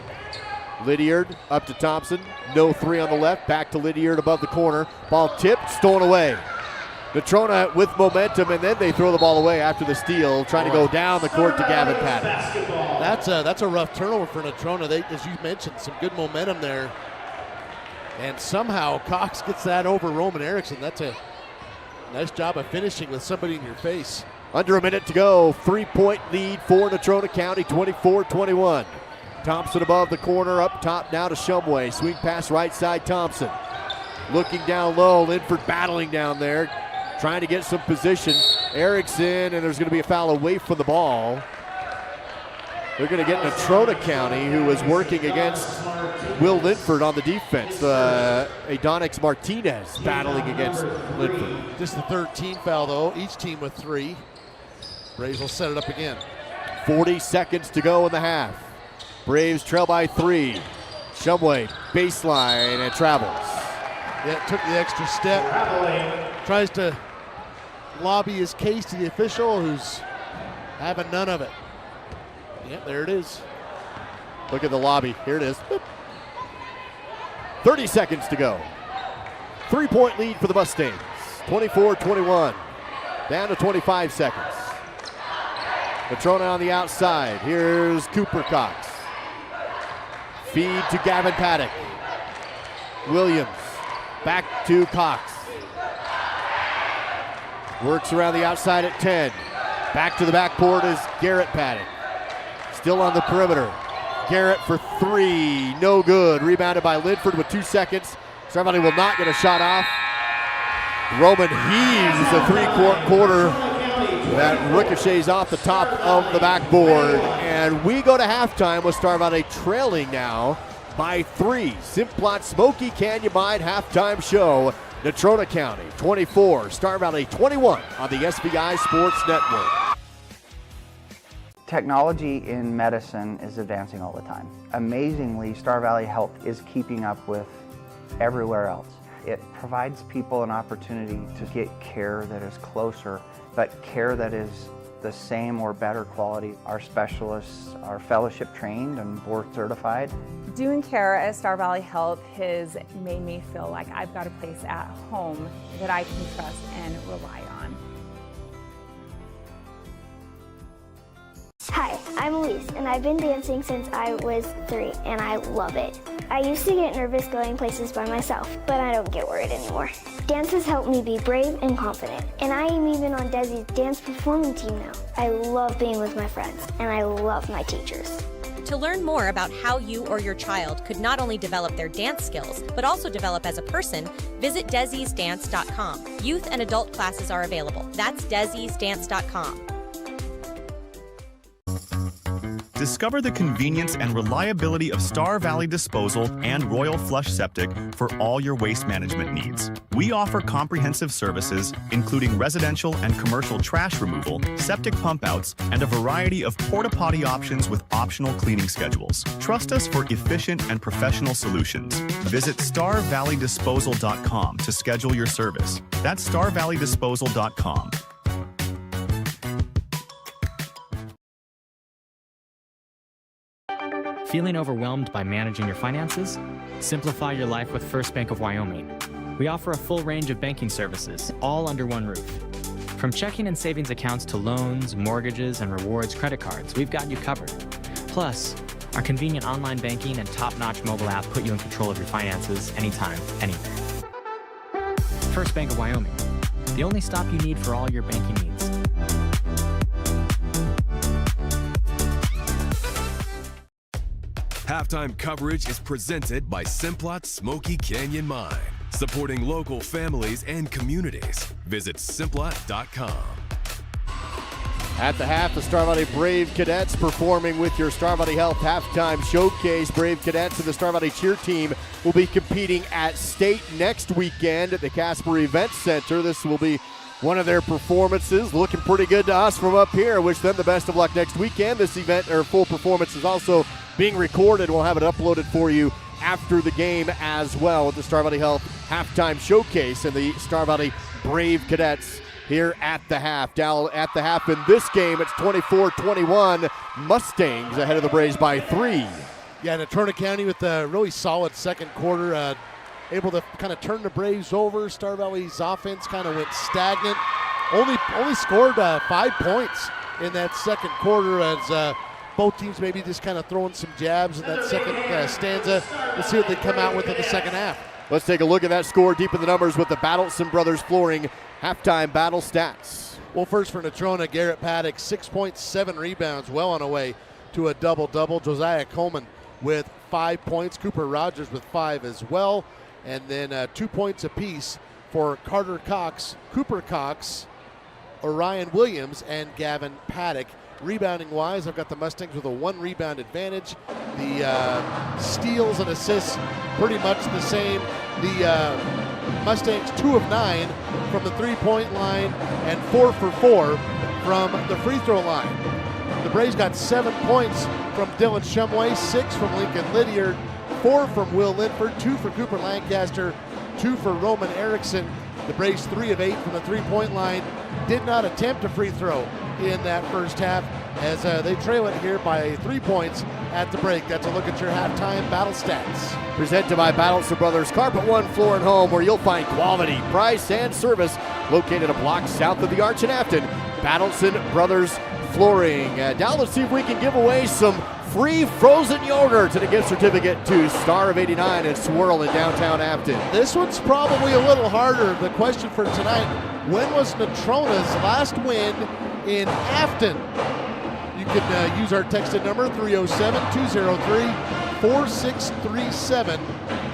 Lydiard up to Thompson. No 3 on the left. Back to Lydiard above the corner. Ball tipped, stolen away. Natrona with momentum, and then they throw the ball away after the steal, trying to go down the court to Gavin Paddock. That's a rough turnover for Natrona. They, as you mentioned, some good momentum there. And somehow Cox gets that over Roman Erickson. That's a nice job of finishing with somebody in your face. Under a minute to go. 3-point lead for Natrona County, 24-21. Thompson above the corner, up top now to Shumway. Swing pass right side, Thompson. Looking down low, Linford battling down there, trying to get some position. Erickson, and there's going to be a foul away from the ball. They're going to get Natrona County, who is working against Will Linford on the defense. Adonis Martinez battling against Linford. Just the third team foul, though. Each team with 3. Braves will set it up again. 40 seconds to go in the half. Braves trail by 3. Shumway, baseline, and travels. Yeah, took the extra step. Tries to lobby his case to the official, who's having none of it. Yep, there it is. Look at the lobby. Here it is. 30 seconds to go. 3-point lead for the Mustangs. 24-21. Down to 25 seconds. Natrona on the outside. Here's Cooper Cox. Feed to Gavin Paddock. Williams. Back to Cox. Works around the outside at 10. Back to the backcourt is Garrett Paddock. Still on the perimeter. Garrett for 3. No good. Rebounded by Linford with 2 seconds. Star Valley will not get a shot off. Roman heaves a 3-quarter that ricochets off the top of the backboard. And we go to halftime with Star Valley trailing now by 3. Simplot Smoky Canyon Mine halftime show Natrona County 24, Star Valley 21 on the SVI Sports Network. Technology in medicine is advancing all the time. Amazingly, Star Valley Health is keeping up with everywhere else. It provides people an opportunity to get care that is closer, but care that is the same or better quality. Our specialists are fellowship trained and board certified. Doing care at Star Valley Health has made me feel like I've got a place at home that I can trust and rely on. Hi, I'm Elise, and I've been dancing since I was 3, and I love it. I used to get nervous going places by myself, but I don't get worried anymore. Dance has helped me be brave and confident, and I am even on Desi's dance performing team now. I love being with my friends, and I love my teachers. To learn more about how you or your child could not only develop their dance skills, but also develop as a person, visit desisdance.com. Youth and adult classes are available. That's desisdance.com. Discover the convenience and reliability of Star Valley Disposal and Royal Flush Septic for all your waste management needs. We offer comprehensive services, including residential and commercial trash removal, septic pump outs, and a variety of porta potty options with optional cleaning schedules. Trust us for efficient and professional solutions. Visit starvalleydisposal.com to schedule your service. That's starvalleydisposal.com. Feeling overwhelmed by managing your finances? Simplify your life with First Bank of Wyoming. We offer a full range of banking services, all under one roof. From checking and savings accounts to loans, mortgages, and rewards credit cards, we've got you covered. Plus, our convenient online banking and top-notch mobile app put you in control of your finances anytime, anywhere. First Bank of Wyoming, the only stop you need for all your banking needs. Halftime coverage is presented by Simplot Smoky Canyon Mine, supporting local families and communities. Visit simplot.com. At the half, the Star Valley Brave Cadets performing with your Star Valley Health halftime showcase. Brave Cadets and the Star Valley cheer team will be competing at state next weekend at the Casper Event Center. This will be one of their performances. Looking pretty good to us from up here. Wish them the best of luck next weekend. This event, or full performance, is also being recorded. We'll have it uploaded for you after the game as well with the Star Valley Health halftime showcase and the Star Valley Brave Cadets here at the half. Down at the half in this game, it's 24-21. Mustangs ahead of the Braves by 3. Yeah, Natrona County with a really solid second quarter, able to kind of turn the Braves over. Star Valley's offense kind of went stagnant. Only scored 5 points in that second quarter as both teams maybe just kind of throwing some jabs in that second stanza. Let's see what they come out with in the second half. Let's take a look at that score deep in the numbers with the Battleson Brothers Flooring halftime battle stats. Well, first for Natrona, Garrett Paddock, 6 points, 7 rebounds, well on the way to a double-double. Josiah Coleman with 5 points, Cooper Rogers with 5 as well, and then 2 points apiece for Carter Cox, Cooper Cox, Orion Williams, and Gavin Paddock. Rebounding-wise, I've got the Mustangs with a 1 rebound advantage. The steals and assists pretty much the same. The Mustangs 2 of 9 from the three-point line and 4 for 4 from the free throw line. The Braves got 7 points from Dylan Shumway, 6 from Lincoln Lydiard, 4 from Will Linford, 2 for Cooper Lancaster, 2 for Roman Erickson. The Braves 3 of 8 from the three-point line. Did not attempt a free throw in that first half as they trail it here by 3 points at the break. That's a look at your halftime battle stats. Presented by Battleson Brothers Carpet One Floor and Home, where you'll find quality, price, and service. Located a block south of the Arch in Afton. Battleson Brothers Flooring. Now let's see if we can give away some free frozen yogurt and a gift certificate to Star of 89 and Swirl in downtown Afton. This one's probably a little harder. The question for tonight, when was Natrona's last win in Afton? You can use our texted number 307-203-4637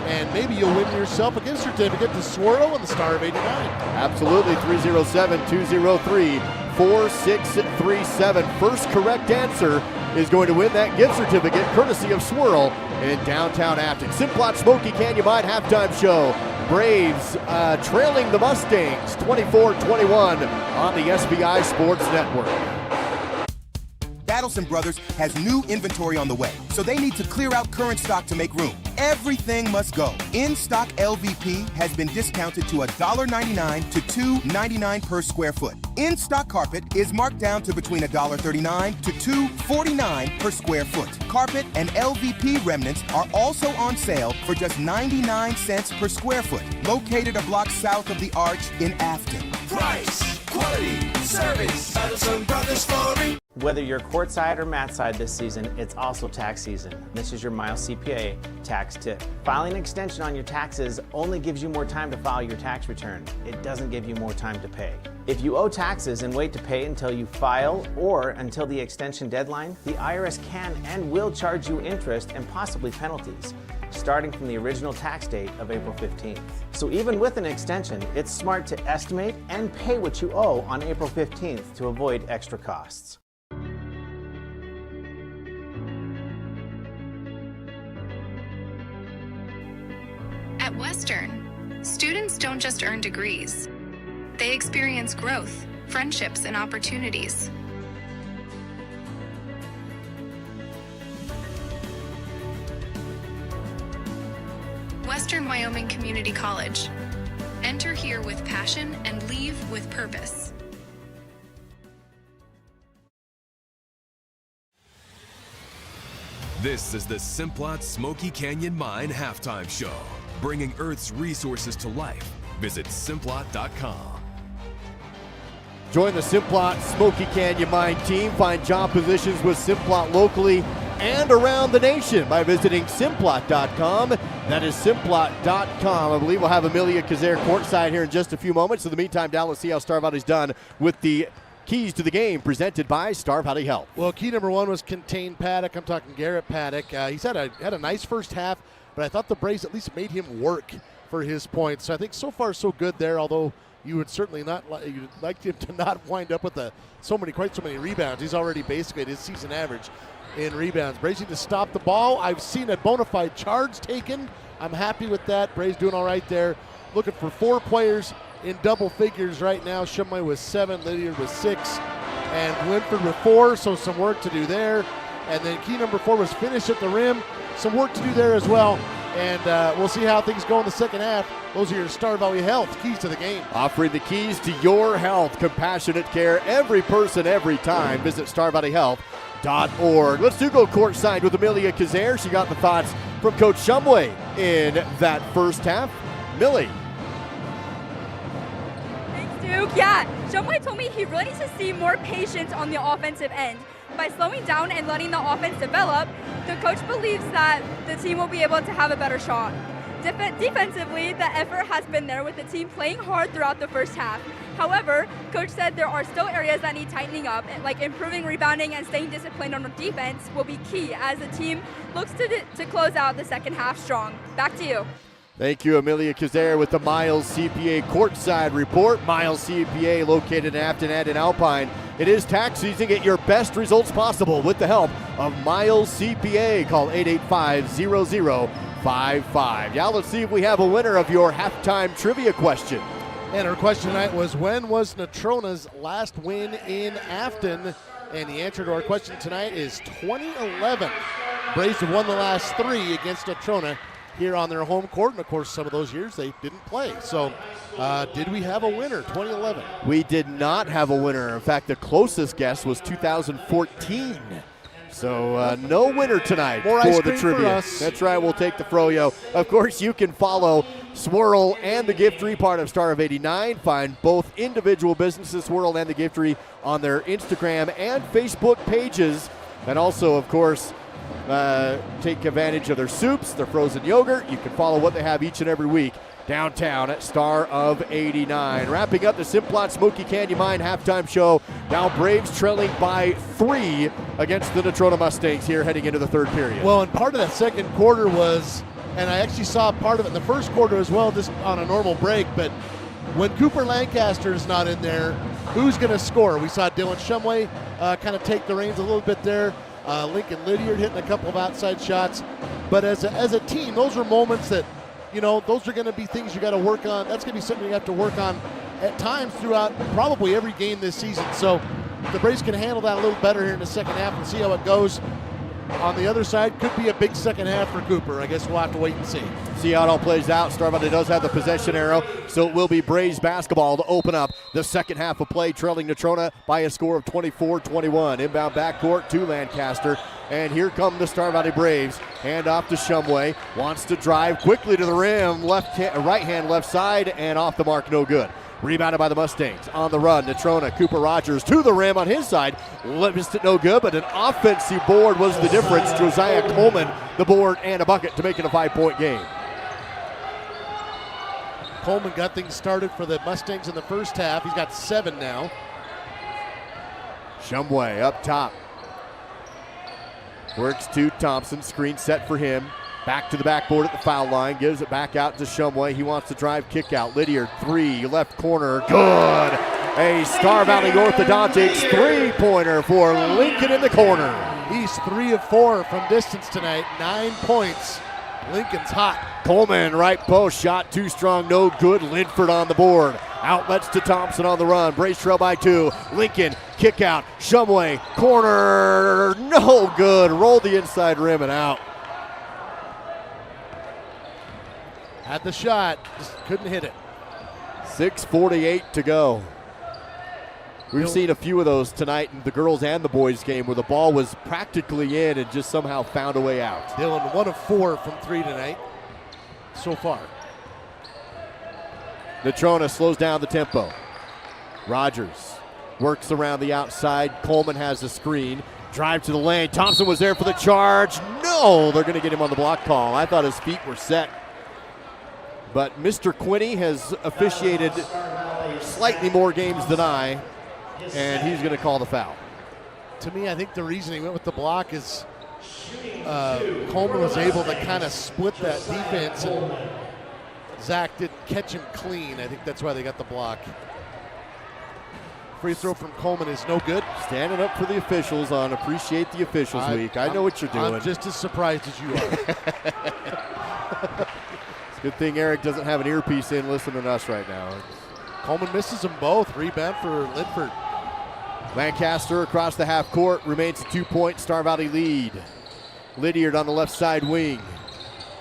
and maybe you'll win yourself a gift certificate to Swirl and the Star of 89. Absolutely, 307-203-4637. First correct answer is going to win that gift certificate courtesy of Swirl in downtown Afton. Simplot Smoky Canyon Mine halftime show Braves trailing the Mustangs 24-21 on the SBI Sports Network. Battleson Brothers has new inventory on the way, so they need to clear out current stock to make room. Everything must go. In-stock LVP has been discounted to $1.99 to $2.99 per square foot. In-stock carpet is marked down to between $1.39 to $2.49 per square foot. Carpet and LVP remnants are also on sale for just 99 cents per square foot, located a block south of the Arch in Afton. Price, quality, service, Battleson Brothers Flooring. Whether you're courtside or mat side this season, it's also tax season. This is your Miles CPA tax tip. Filing an extension on your taxes only gives you more time to file your tax return. It doesn't give you more time to pay. If you owe taxes and wait to pay until you file or until the extension deadline, the IRS can and will charge you interest and possibly penalties, starting from the original tax date of April 15th. So even with an extension, it's smart to estimate and pay what you owe on April 15th to avoid extra costs. At Western, students don't just earn degrees. They experience growth, friendships, and opportunities. Western Wyoming Community College. Enter here with passion and leave with purpose. This is the Simplot Smoky Canyon Mine Halftime Show, bringing Earth's resources to life. Visit Simplot.com. Join the Simplot Smoky Canyon Mine team. Find job positions with Simplot locally and around the nation by visiting Simplot.com. That is Simplot.com. I believe we'll have Amelia Kazare courtside here in just a few moments. In the meantime, down, let's see how Star Valley's done with the keys to the game presented by Star Valley Health. Well, key number one was contain Paddock. I'm talking Garrett Paddock. He's had a nice first half, but I thought the Braves at least made him work for his points. So I think so far so good there, although you would certainly not you'd like him to not wind up with quite so many rebounds. He's already basically at his season average in rebounds. Braves need to stop the ball. I've seen a bona fide charge taken. I'm happy with that. Braves doing all right there. Looking for 4 players in double figures right now. Shumway with 7, Lydiard with 6, and Winford with 4, so some work to do there. And then key number 4 was finish at the rim. Some work to do there as well. And we'll see how things go in the second half. Those are your Star Valley Health keys to the game. Offering the keys to your health, compassionate care, every person, every time. Visit StarValleyHealth.org. Let's go courtside with Amelia Kazare. She got the thoughts from Coach Shumway in that first half. Millie. Duke, yeah. Shumway told me he really needs to see more patience on the offensive end. By slowing down and letting the offense develop, the coach believes that the team will be able to have a better shot. Defensively, the effort has been there with the team playing hard throughout the first half. However, coach said there are still areas that need tightening up, like improving rebounding and staying disciplined on defense will be key as the team looks to close out the second half strong. Back to you. Thank you, Amelia Kazare, with the Miles CPA courtside report. Miles CPA located in Afton and in Alpine. It is tax season. Get your best results possible with the help of Miles CPA. Call 885-0055. Now let's see if we have a winner of your halftime trivia question. And our question tonight was, when was Natrona's last win in Afton? And the answer to our question tonight is 2011. Braves have won the last 3 against Natrona here on their home court, and of course some of those years they didn't play. So did we have a winner? 2011. We did not have a winner. In fact, the closest guess was 2014. So no winner tonight for the trivia. For us. That's right, we'll take the froyo. Of course, you can follow Swirl and the Giftery, part of Star of 89. Find both individual businesses, Swirl and the Giftery, on their Instagram and Facebook pages. And also, of course, take advantage of their soups, their frozen yogurt. You can follow what they have each and every week downtown at Star of 89. Wrapping up the Simplot Smoky Canyon Mine halftime show. Now Braves trailing by 3 against the Natrona Mustangs here heading into the third period. Well, and part of that second quarter was, and I actually saw part of it in the first quarter as well, just on a normal break, but when Cooper Lancaster is not in there, who's going to score? We saw Dylan Shumway kind of take the reins a little bit there. Lincoln Lydiard hitting a couple of outside shots. But as a team, those are moments that those are going to be things you got to work on. That's going to be something you have to work on at times throughout probably every game this season. So the Braves can handle that a little better here in the second half and see how it goes. On the other side, could be a big second half for Cooper. I guess we'll have to wait and see. See how it all plays out. Star Valley does have the possession arrow, so it will be Braves basketball to open up the second half of play, trailing Natrona by a score of 24-21. Inbound backcourt to Lancaster, and here come the Star Valley Braves. Hand off to Shumway, wants to drive quickly to the rim, right hand, left side, and off the mark, no good. Rebounded by the Mustangs. On the run, Natrona, Cooper Rogers to the rim on his side. Missed it no good, but an offensive board was the difference. Josiah Coleman, the board and a bucket to make it a 5-point game. Coleman got things started for the Mustangs in the first half. He's got 7 now. Shumway up top. Works to Thompson, screen set for him. Back to the backboard at the foul line, gives it back out to Shumway. He wants to drive, kick out. Lydiard, 3, left corner, good. A Star Valley Orthodontics 3-pointer for Lincoln in the corner. He's 3 of 4 from distance tonight, 9 points. Lincoln's hot. Coleman, right post, shot too strong, no good. Linford on the board. Outlets to Thompson on the run. Braves trail by 2. Lincoln, kick out. Shumway, corner, no good. Rolled the inside rim and out. Had the shot, just couldn't hit it. 6:48 to go. We've seen a few of those tonight in the girls and the boys game where the ball was practically in and just somehow found a way out. Dylan, 1 of 4 from 3 tonight so far. Natrona slows down the tempo. Rogers works around the outside. Coleman has a screen. Drive to the lane. Thompson was there for the charge. No, they're going to get him on the block call. I thought his feet were set. But Mr. Quinney has officiated slightly more games than I, and he's going to call the foul. To me, I think the reason he went with the block is Coleman was able to kind of split that defense, and Zach didn't catch him clean. I think that's why they got the block. Free throw from Coleman is no good. Standing up for the officials on Appreciate the Officials Week. I know what you're doing. I'm just as surprised as you are. Good thing Eric doesn't have an earpiece in listening to us right now. Coleman misses them both. Rebound for Linford. Lancaster across the half court, remains a 2-point Star Valley lead. Lydiard on the left side wing.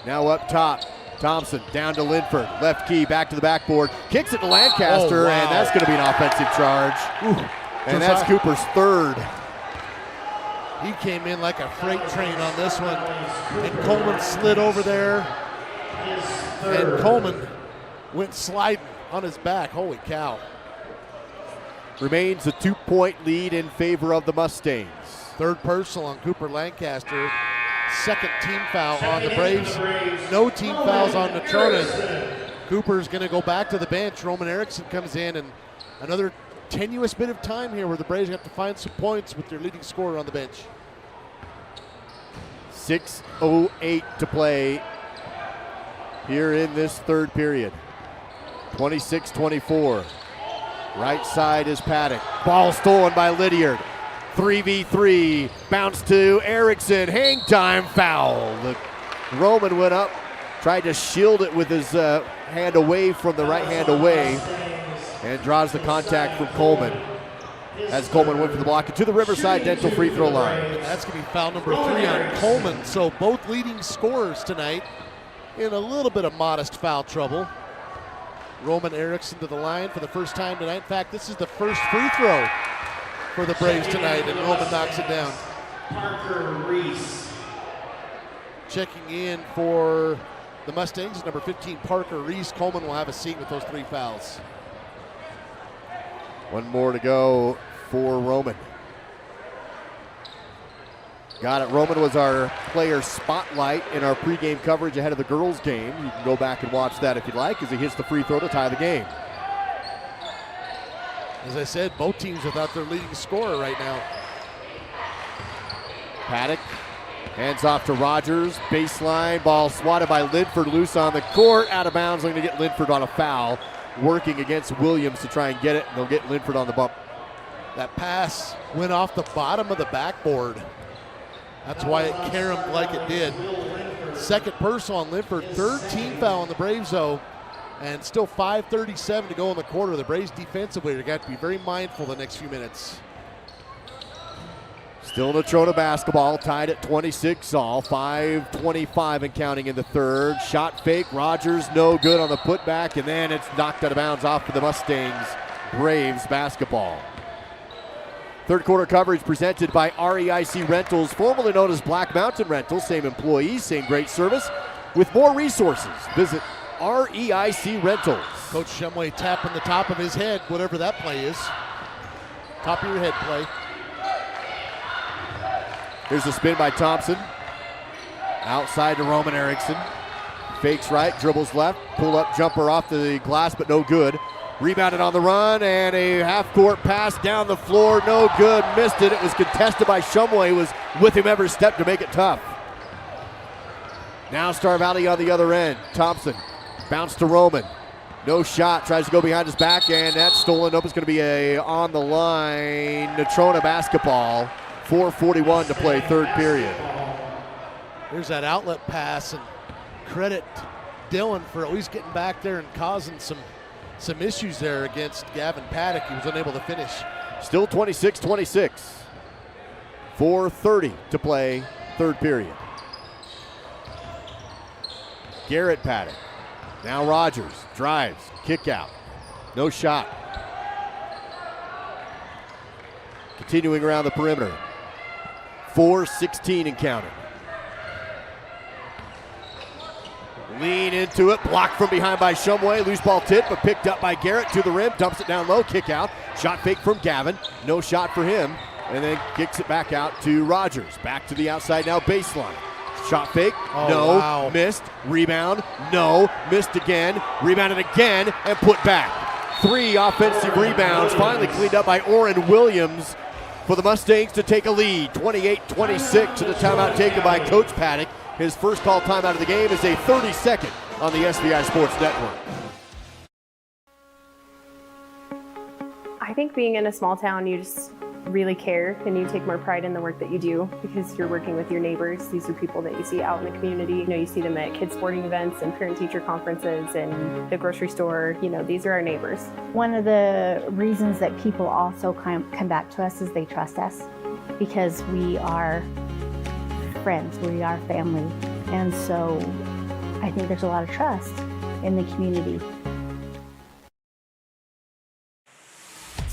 Now up top. Thompson down to Linford. Left key, back to the backboard. Kicks it to Lancaster, and that's going to be an offensive charge. And that's Cooper's 3rd. He came in like a freight train on this one. And Coleman slid over there. And Coleman went sliding on his back. Holy cow. Remains a 2-point lead in favor of the Mustangs. 3rd personal on Cooper Lancaster. 2nd team foul on the Braves. No team fouls on Natrona. Cooper's going to go back to the bench. Roman Erickson comes in, and another tenuous bit of time here where the Braves have to find some points with their leading scorer on the bench. 6:08 to play here in this 3rd period. 26-24. Right side is Paddock. Ball stolen by Lydiard. 3v3. Bounce to Erickson. Hang time foul. The Roman went up, tried to shield it with his hand away from the right hand away, and draws the contact from Coleman. As Coleman went for the block to the Riverside Dental free throw line. That's going to be foul number 3 on Coleman. So both leading scorers tonight in a little bit of modest foul trouble. Roman Erickson to the line for the first time tonight. In fact, this is the first free throw for the Braves tonight, and Roman knocks it down. Parker Reese. Checking in for the Mustangs is number 15, Parker Reese. Coleman will have a seat with those 3 fouls. One more to go for Roman. Got it. Roman was our player spotlight in our pregame coverage ahead of the girls' game. You can go back and watch that if you'd like, as he hits the free throw to tie the game. As I said, both teams without their leading scorer right now. Paddock hands off to Rogers. Baseline, ball swatted by Linford, loose on the court. Out of bounds, going to get Linford on a foul. Working against Williams to try and get it, and they'll get Linford on the bump. That pass went off the bottom of the backboard. That's why it caromed like it did. Second personal on Linford, third team foul on the Braves, though. And still 5:37 to go in the quarter. The Braves defensively are going to have to be very mindful the next few minutes. Still Natrona basketball, tied at 26 all. 5:25 and counting in the third. Shot fake, Rogers no good on the putback, and then it's knocked out of bounds off for the Mustangs. Braves basketball. Third quarter coverage presented by REIC Rentals, formerly known as Black Mountain Rentals. Same employees, same great service. With more resources, visit REIC Rentals. Coach Shumway tapping the top of his head, whatever that play is. Top of your head play. Here's a spin by Thompson. Outside to Roman Erickson. Fakes right, dribbles left. Pull up jumper off the glass, but no good. Rebounded on the run, and a half-court pass down the floor. No good, missed it. It was contested by Shumway, who was with him every step to make it tough. Now Star Valley on the other end. Thompson, bounce to Roman. No shot, tries to go behind his back, and that's stolen. Nope, it's going to be a on the line Natrona basketball. 4:41 to play, third period. There's that outlet pass, and credit Dylan for always getting back there and causing some issues there against Gavin Paddock. He was unable to finish. Still 26-26. 4:30 to play, third period. Garrett Paddock. Now Rogers drives, kick out. No shot. Continuing around the perimeter. 4:16 and counting. Lean into it, blocked from behind by Shumway. Loose ball tip, but picked up by Garrett to the rim. Dumps it down low, kick out. Shot fake from Gavin. No shot for him. And then kicks it back out to Rogers. Back to the outside now, baseline. Shot fake, no, wow. Missed. Rebound, no, missed again. Rebounded again and put back. 3 offensive rebounds, finally cleaned up by Orrin Williams for the Mustangs to take a lead. 28-26 to the timeout taken by Coach Paddock. His first call timeout of the game is a 30-second on the SVI Sports Network. I think being in a small town, you just really care and you take more pride in the work that you do because you're working with your neighbors. These are people that you see out in the community. You know, you see them at kids sporting events and parent-teacher conferences and the grocery store. You know, these are our neighbors. One of the reasons that people also come back to us is they trust us because we are friends, we are family. And so I think there's a lot of trust in the community.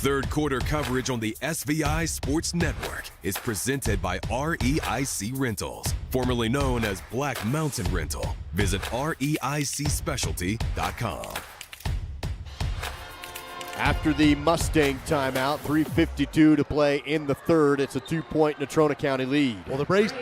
Third quarter coverage on the SVI Sports Network is presented by REIC Rentals, formerly known as Black Mountain Rental. Visit REICSpecialty.com. After the Mustang timeout, 3:52 to play in the third. It's a 2-point Natrona County lead. Well, the Braves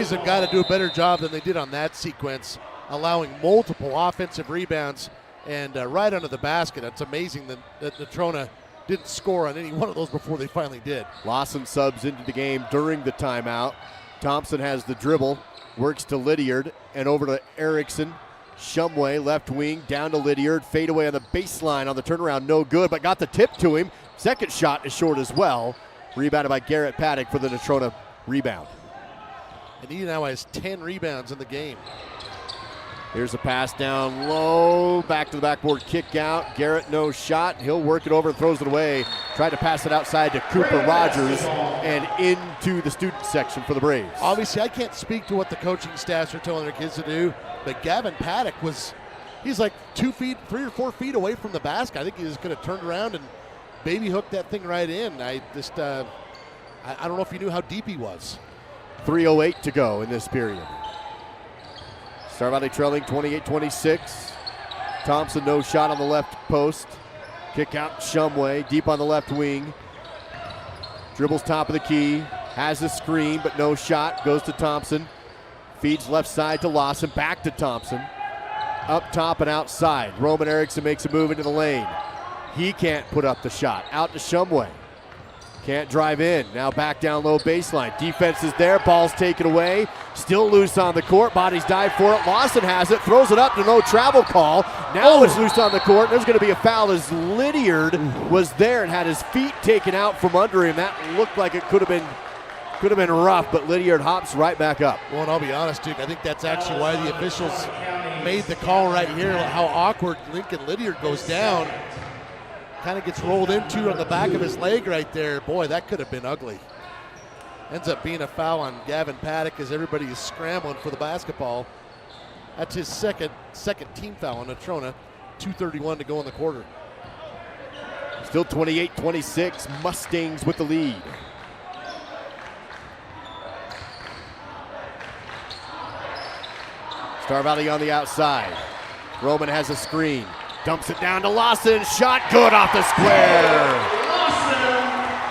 have got to do a better job than they did on that sequence, allowing multiple offensive rebounds and right under the basket. It's amazing that Natrona didn't score on any one of those before they finally did. Lawson subs into the game during the timeout. Thompson has the dribble, works to Lydiard, and over to Erickson. Shumway, left wing, down to Lydiard. Fade away on the baseline on the turnaround, no good, but got the tip to him. Second shot is short as well. Rebounded by Garrett Paddock for the Natrona rebound. And he now has 10 rebounds in the game. Here's a pass down low, back to the backboard, kick out. Garrett, no shot. He'll work it over and throws it away. Tried to pass it outside to Cooper Rogers and into the student section for the Braves. Obviously, I can't speak to what the coaching staffs are telling their kids to do, but Gavin Paddock he's like 3 or 4 feet away from the basket. I think he just could have turned around and baby hooked that thing right in. I don't know if he knew how deep he was. 3:08 to go in this period. Star Valley trailing 28-26. Thompson, no shot on the left post. Kick out Shumway, deep on the left wing. Dribbles top of the key. Has a screen, but no shot. Goes to Thompson. Feeds left side to Lawson. Back to Thompson. Up top and outside. Roman Erickson makes a move into the lane. He can't put up the shot. Out to Shumway. Can't drive in. Now back down low baseline. Defense is there. Ball's taken away. Still loose on the court. Bodies dive for it. Lawson has it. Throws it up to no travel call. Now it's loose on the court. There's going to be a foul as Lydiard was there and had his feet taken out from under him. That looked like it could have been Could have been rough, but Lydiard hops right back up. Well, and I'll be honest, Duke, I think that's actually why the officials made the call right here, how awkward Lincoln Lydiard goes down. Kind of gets rolled into on the back of his leg right there. Boy, that could have been ugly. Ends up being a foul on Gavin Paddock as everybody is scrambling for the basketball. That's his second team foul on Natrona. 2:31 to go in the quarter. Still 28-26, Mustangs with the lead. Star Valley on the outside. Roman has a screen. Dumps it down to Lawson. Shot good off the square.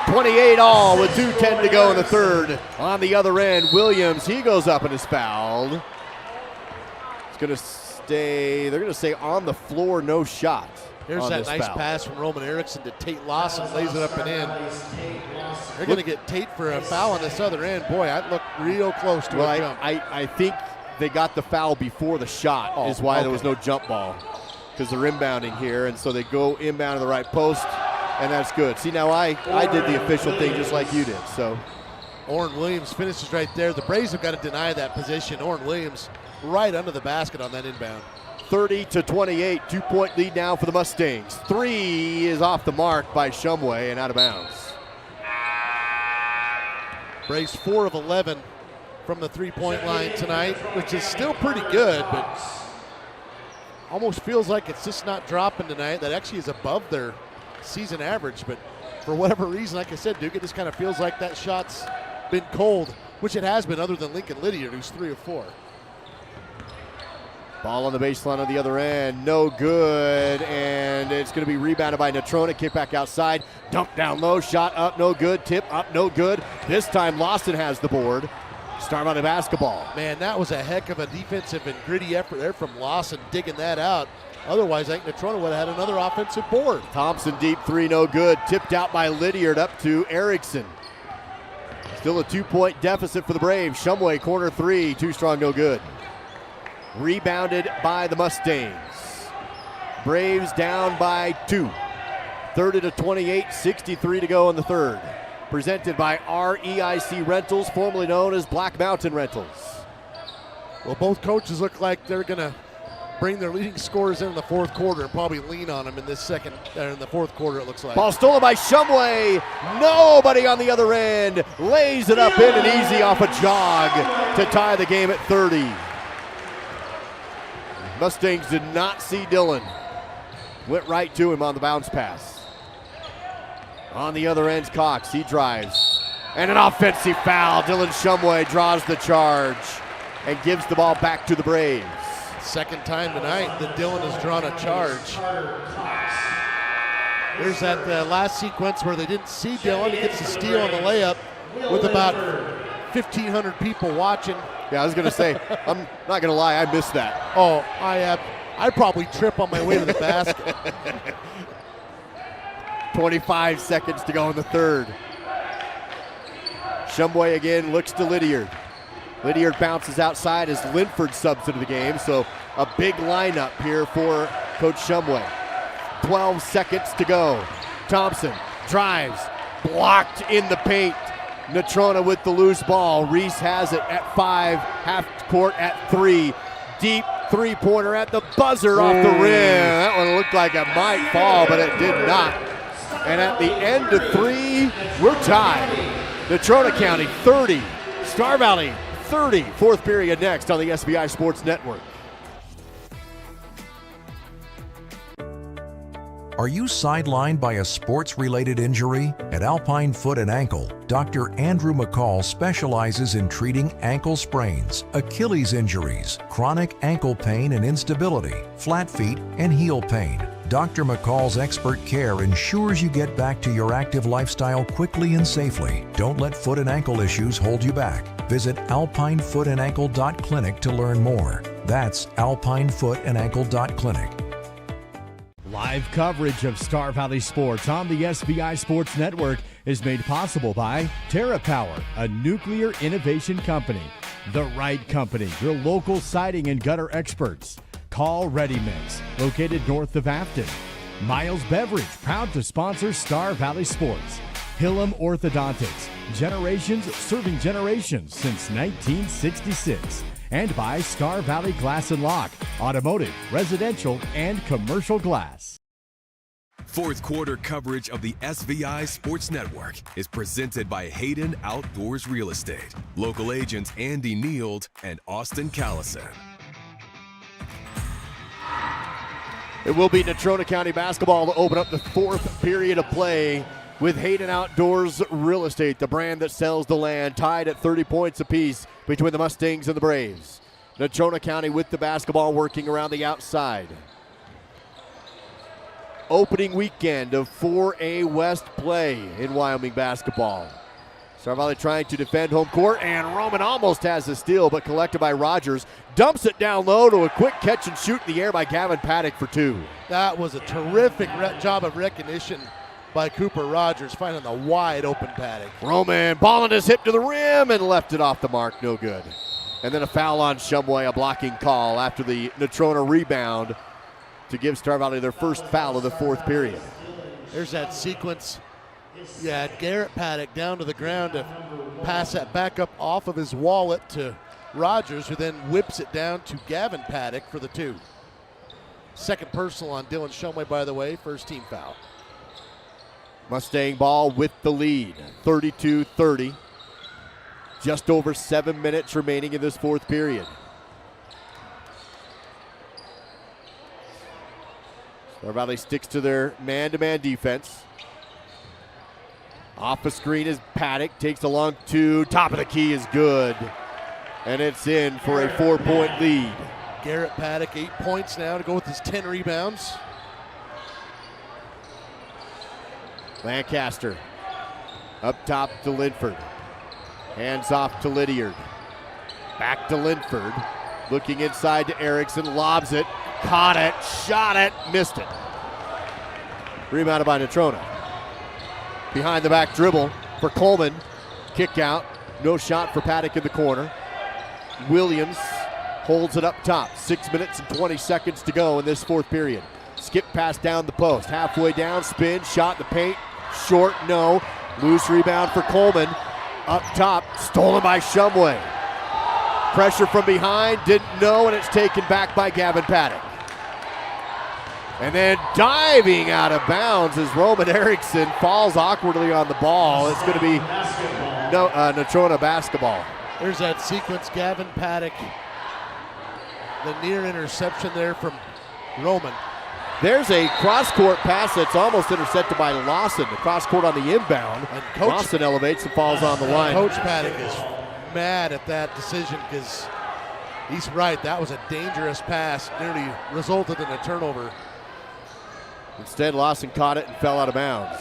28 all with 2:10 to go in the third. On the other end, Williams, he goes up and is fouled. It's going to stay, they're going to say on the floor, no shot. Here's that nice pass from Roman Erickson to Tate Lawson, lays it up and in. They're going to get Tate for a foul on this other end. Boy, that looked real close to a jump. I think they got the foul before the shot is why there was no jump ball, because they're inbounding here, and so they go inbound to the right post, and that's good. See, now I did the official thing just like you did. So Orrin Williams finishes right there. The Braves have got to deny that position. Orrin Williams right under the basket on that inbound. 30-28, 2-point lead now for the Mustangs. Three is off the mark by Shumway and out of bounds. Braves 4 of 11 from the three-point line tonight, which is still pretty good, but almost feels like it's just not dropping tonight. That actually is above their season average, but for whatever reason, like I said, Duke, it just kind of feels like that shot's been cold, which it has been other than Lincoln Lydiard, who's 3 of 4. Ball on the baseline on the other end, no good, and it's going to be rebounded by Natrona. Kick back outside, dump down low, shot up, no good, tip up, no good. This time Lawson has the board. Star Valley basketball. Man, that was a heck of a defensive and gritty effort there from Lawson, digging that out. Otherwise, I think Natrona would have had another offensive board. Thompson deep three, no good. Tipped out by Lydiard up to Erickson. Still a 2-point deficit for the Braves. Shumway, corner three, too strong, no good. Rebounded by the Mustangs. Braves down by 2. 30-28, 63 to go in the third. Presented by REIC Rentals, formerly known as Black Mountain Rentals. Well, both coaches look like they're going to bring their leading scorers in the fourth quarter and probably lean on them in this in the fourth quarter, it looks like. Ball stolen by Shumway. Nobody on the other end. Lays it up in and easy off a jog to tie the game at 30. Mustangs did not see Dillon. Went right to him on the bounce pass. On the other end's Cox. He drives. And an offensive foul. Dylan Shumway draws the charge and gives the ball back to the Braves. Second time tonight that Dillon has drawn a charge. There's that last sequence where they didn't see Dillon. He gets the steal on the layup with about 1,500 people watching. Yeah, I was going to say, I'm not going to lie, I missed that. Oh, I probably trip on my way to the basket. 25 seconds to go in the third. Shumway again looks to Lydiard. Lydiard bounces outside as Linford subs into the game, so a big lineup here for Coach Shumway. 12 seconds to go. Thompson drives, blocked in the paint. Natrona with the loose ball. Reese has it at 5, half court at 3. Deep three-pointer at the buzzer off the rim. That one looked like it might fall, but it did not. And at the end of 3, we're tied. Natrona County 30, Star Valley 30. Fourth period next on the SVI Sports Network. Are you sidelined by a sports-related injury? At Alpine Foot and Ankle, Dr. Andrew McCall specializes in treating ankle sprains, Achilles injuries, chronic ankle pain and instability, flat feet, and heel pain. Dr. McCall's expert care ensures you get back to your active lifestyle quickly and safely. Don't let foot and ankle issues hold you back. Visit alpinefoothandankle.clinic to learn more. That's alpinefoothandankle.clinic. Live coverage of Star Valley Sports on the SVI Sports Network is made possible by TerraPower, a nuclear innovation company. The Right Company, your local siding and gutter experts. Call Ready Mix, located north of Afton. Miles Beverage, proud to sponsor Star Valley Sports. Hillam Orthodontics, generations serving generations since 1966. And by Star Valley Glass and Lock, automotive, residential, and commercial glass. Fourth quarter coverage of the SVI Sports Network is presented by Hayden Outdoors Real Estate. Local agents Andy Neild and Austin Callison. It will be Natrona County basketball to open up the fourth period of play with Hayden Outdoors Real Estate, the brand that sells the land, tied at 30 points apiece between the Mustangs and the Braves. Natrona County with the basketball working around the outside. Opening weekend of 4A West play in Wyoming basketball. Star Valley trying to defend home court, and Roman almost has the steal, but collected by Rogers. Dumps it down low to a quick catch and shoot in the air by Gavin Paddock for two. That was a terrific job of recognition by Cooper Rogers, finding the wide open Paddock. Roman balling his hip to the rim and left it off the mark, no good. And then a foul on Shumway, a blocking call after the Natrona rebound to give Star Valley their first foul of the fourth period. There's that sequence. Yeah, Garrett Paddock down to the ground to pass that back up off of his wallet to Rogers, who then whips it down to Gavin Paddock for the two. Second personal on Dylan Shumway, by the way, first team foul. Mustang ball with the lead, 32-30. Just over 7 minutes remaining in this fourth period. Star Valley sticks to their man-to-man defense. Off the screen is Paddock, takes a long two, top of the key is good. And it's in for a 4-point lead. Garrett Paddock, 8 points now to go with his 10 rebounds. Lancaster up top to Linford. Hands off to Lydiard. Back to Linford. Looking inside to Erickson, lobs it, caught it, shot it, missed it. Rebounded by Natrona. Behind the back dribble for Coleman. Kick out, no shot for Paddock in the corner. Williams holds it up top. 6 minutes and 20 seconds to go in this fourth period. Skip pass down the post. Halfway down, spin, shot in the paint. Short, no. Loose rebound for Coleman. Up top, stolen by Shumway. Pressure from behind, didn't know, and it's taken back by Gavin Paddock. And then diving out of bounds as Roman Erickson falls awkwardly on the ball. It's going to be Natrona basketball. There's that sequence, Gavin Paddock. The near interception there from Roman. There's a cross-court pass that's almost intercepted by Lawson. The cross-court on the inbound. And Lawson elevates and falls on the line. Coach Paddock is mad at that decision because he's right. That was a dangerous pass. Nearly resulted in a turnover. Instead, Lawson caught it and fell out of bounds.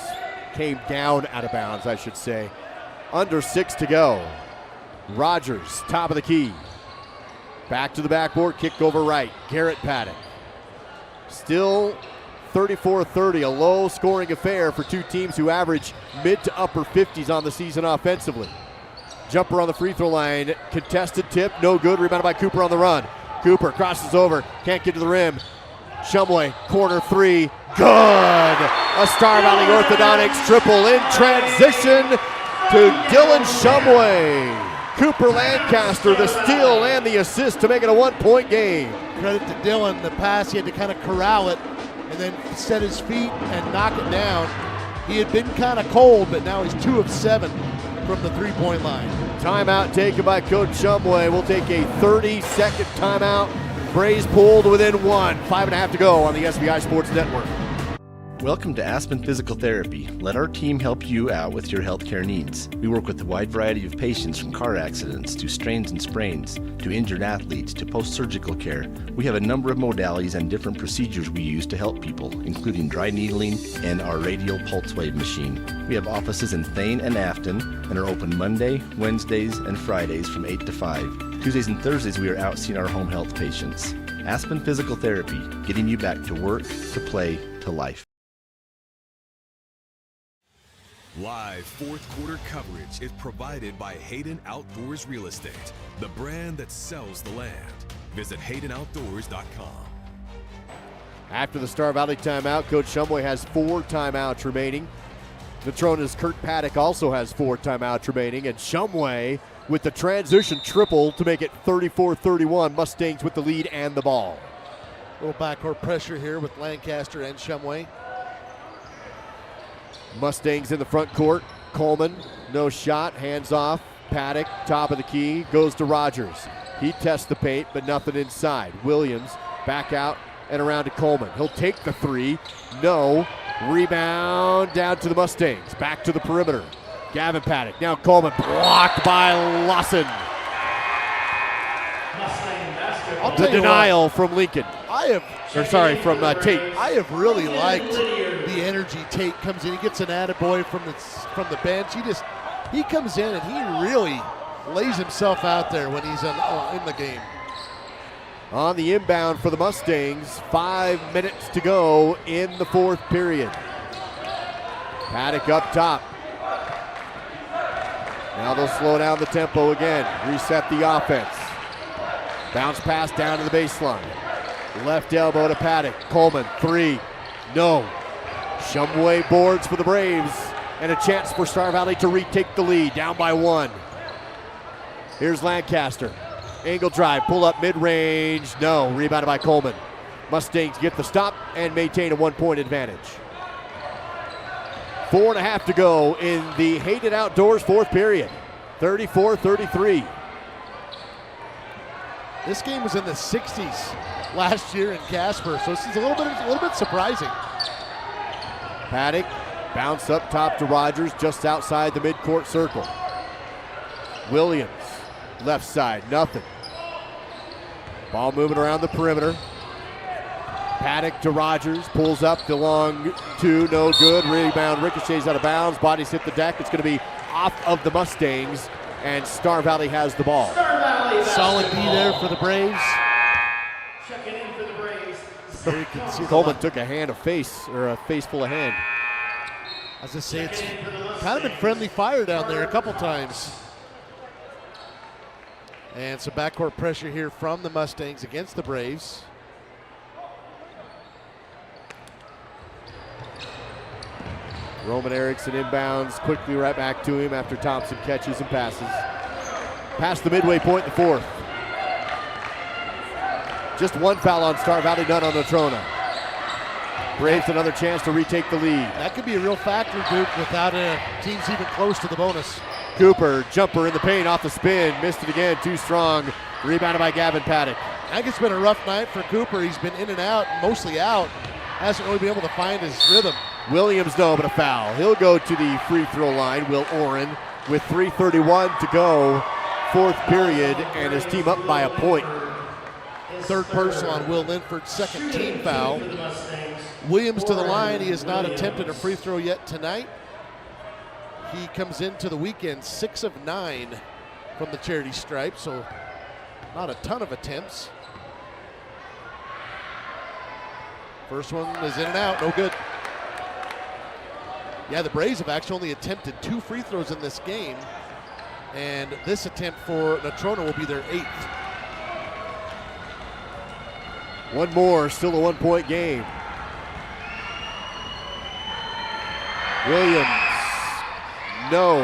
Came down out of bounds, I should say. Under 6 to go. Rogers, top of the key. Back to the backboard, kick over right. Garrett Paddock. Still 34-30, a low-scoring affair for two teams who average mid to upper 50s on the season offensively. Jumper on the free throw line, contested tip, no good, rebounded by Cooper on the run. Cooper crosses over, can't get to the rim. Shumway, corner three, good! A Star Valley Orthodontics triple in transition to Dylan Shumway. Cooper Lancaster, the steal and the assist to make it a 1-point game. Credit to Dylan, the pass, he had to kind of corral it and then set his feet and knock it down. He had been kind of cold, but now he's 2 of 7 from the three-point line. Timeout taken by Coach Shumway. We'll take a 30-second timeout. Braves pulled within 1. 5.5 to go on the SVI Sports Network. Welcome to Aspen Physical Therapy. Let our team help you out with your healthcare needs. We work with a wide variety of patients, from car accidents to strains and sprains to injured athletes to post-surgical care. We have a number of modalities and different procedures we use to help people, including dry needling and our radial pulse wave machine. We have offices in Thane and Afton and are open Monday, Wednesdays, and Fridays from 8 to 5. Tuesdays and Thursdays we are out seeing our home health patients. Aspen Physical Therapy, getting you back to work, to play, to life. Live fourth quarter coverage is provided by Hayden Outdoors Real Estate, the brand that sells the land. Visit HaydenOutdoors.com. After the Star Valley timeout, Coach Shumway has 4 timeouts remaining. Natrona's Kurt Paddock also has 4 timeouts remaining, and Shumway with the transition triple to make it 34-31. Mustangs with the lead and the ball. A little backcourt pressure here with Lancaster and Shumway. Mustangs in the front court. Coleman, no shot, hands off. Paddock, top of the key, goes to Rogers. He tests the paint, but nothing inside. Williams back out and around to Coleman. He'll take the 3. No. Rebound down to the Mustangs. Back to the perimeter. Gavin Paddock. Now Coleman blocked by Lawson. The denial from Lincoln. From Tate. I have really liked the energy Tate comes in. He gets an attaboy from the bench. He comes in and he really lays himself out there when he's in the game. On the inbound for the Mustangs, 5 minutes to go in the 4th period. Paddock up top. Now they'll slow down the tempo again, reset the offense. Bounce pass down to the baseline. Left elbow to Paddock. Coleman, 3. No. Shumway boards for the Braves, and a chance for Star Valley to retake the lead, down by 1. Here's Lancaster. Angle drive, pull up mid-range. No, rebounded by Coleman. Mustangs get the stop and maintain a 1-point advantage. 4.5 to go in the Hayden Outdoors 4th period. 34-33. This game was in the 60s last year in Casper, so this is a little bit surprising. Paddock bounce up top to Rogers, just outside the midcourt circle. Williams, left side, nothing. Ball moving around the perimeter. Paddock to Rogers, pulls up the long 2, no good. Rebound ricochets out of bounds, bodies hit the deck. It's going to be off of the Mustangs, and Star Valley has the ball. Solid D there for the Braves. Checking in for the Braves. There you can see Coleman took a face full of hand. As I say, it's kind of been friendly fire down there a couple times. And some backcourt pressure here from the Mustangs against the Braves. Roman Erickson inbounds, quickly right back to him after Thompson catches and passes. Past the midway point in the 4th. Just 1 foul on Star Valley, none on Natrona. Braves another chance to retake the lead. That could be a real factor, Duke, without teams even close to the bonus. Cooper, jumper in the paint, off the spin, missed it again, too strong. Rebounded by Gavin Paddock. I think it's been a rough night for Cooper. He's been in and out, mostly out. Hasn't really been able to find his rhythm. Williams, no, but a foul. He'll go to the free throw line, Will Oren, with 3:31 to go, 4th period, and his team up by a point. 3rd personal on Will Linford's 2nd team foul. Williams to the line. He has not attempted a free throw yet tonight. He comes into the weekend 6 of 9 from the charity stripe, so not a ton of attempts. First one is in and out, no good. Yeah, the Braves have actually only attempted 2 free throws in this game, and this attempt for Natrona will be their 8th. One more, still a 1-point game. Williams, no.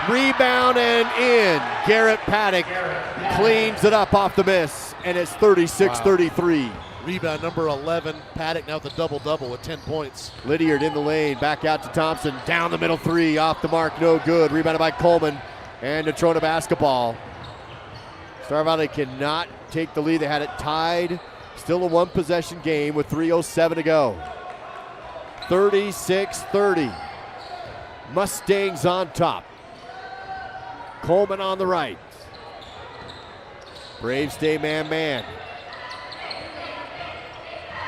Rebound and in. Garrett Paddock cleans it up off the miss, and it's 36-33. Rebound number 11. Paddock now with a double-double with 10 points. Lydiard in the lane, back out to Thompson. Down the middle 3, off the mark, no good. Rebounded by Coleman, and Natrona basketball. Star Valley cannot take the lead. They had it tied. Still a 1-possession game with 3:07 to go. 36-30. Mustangs on top. Coleman on the right. Braves stay man-man.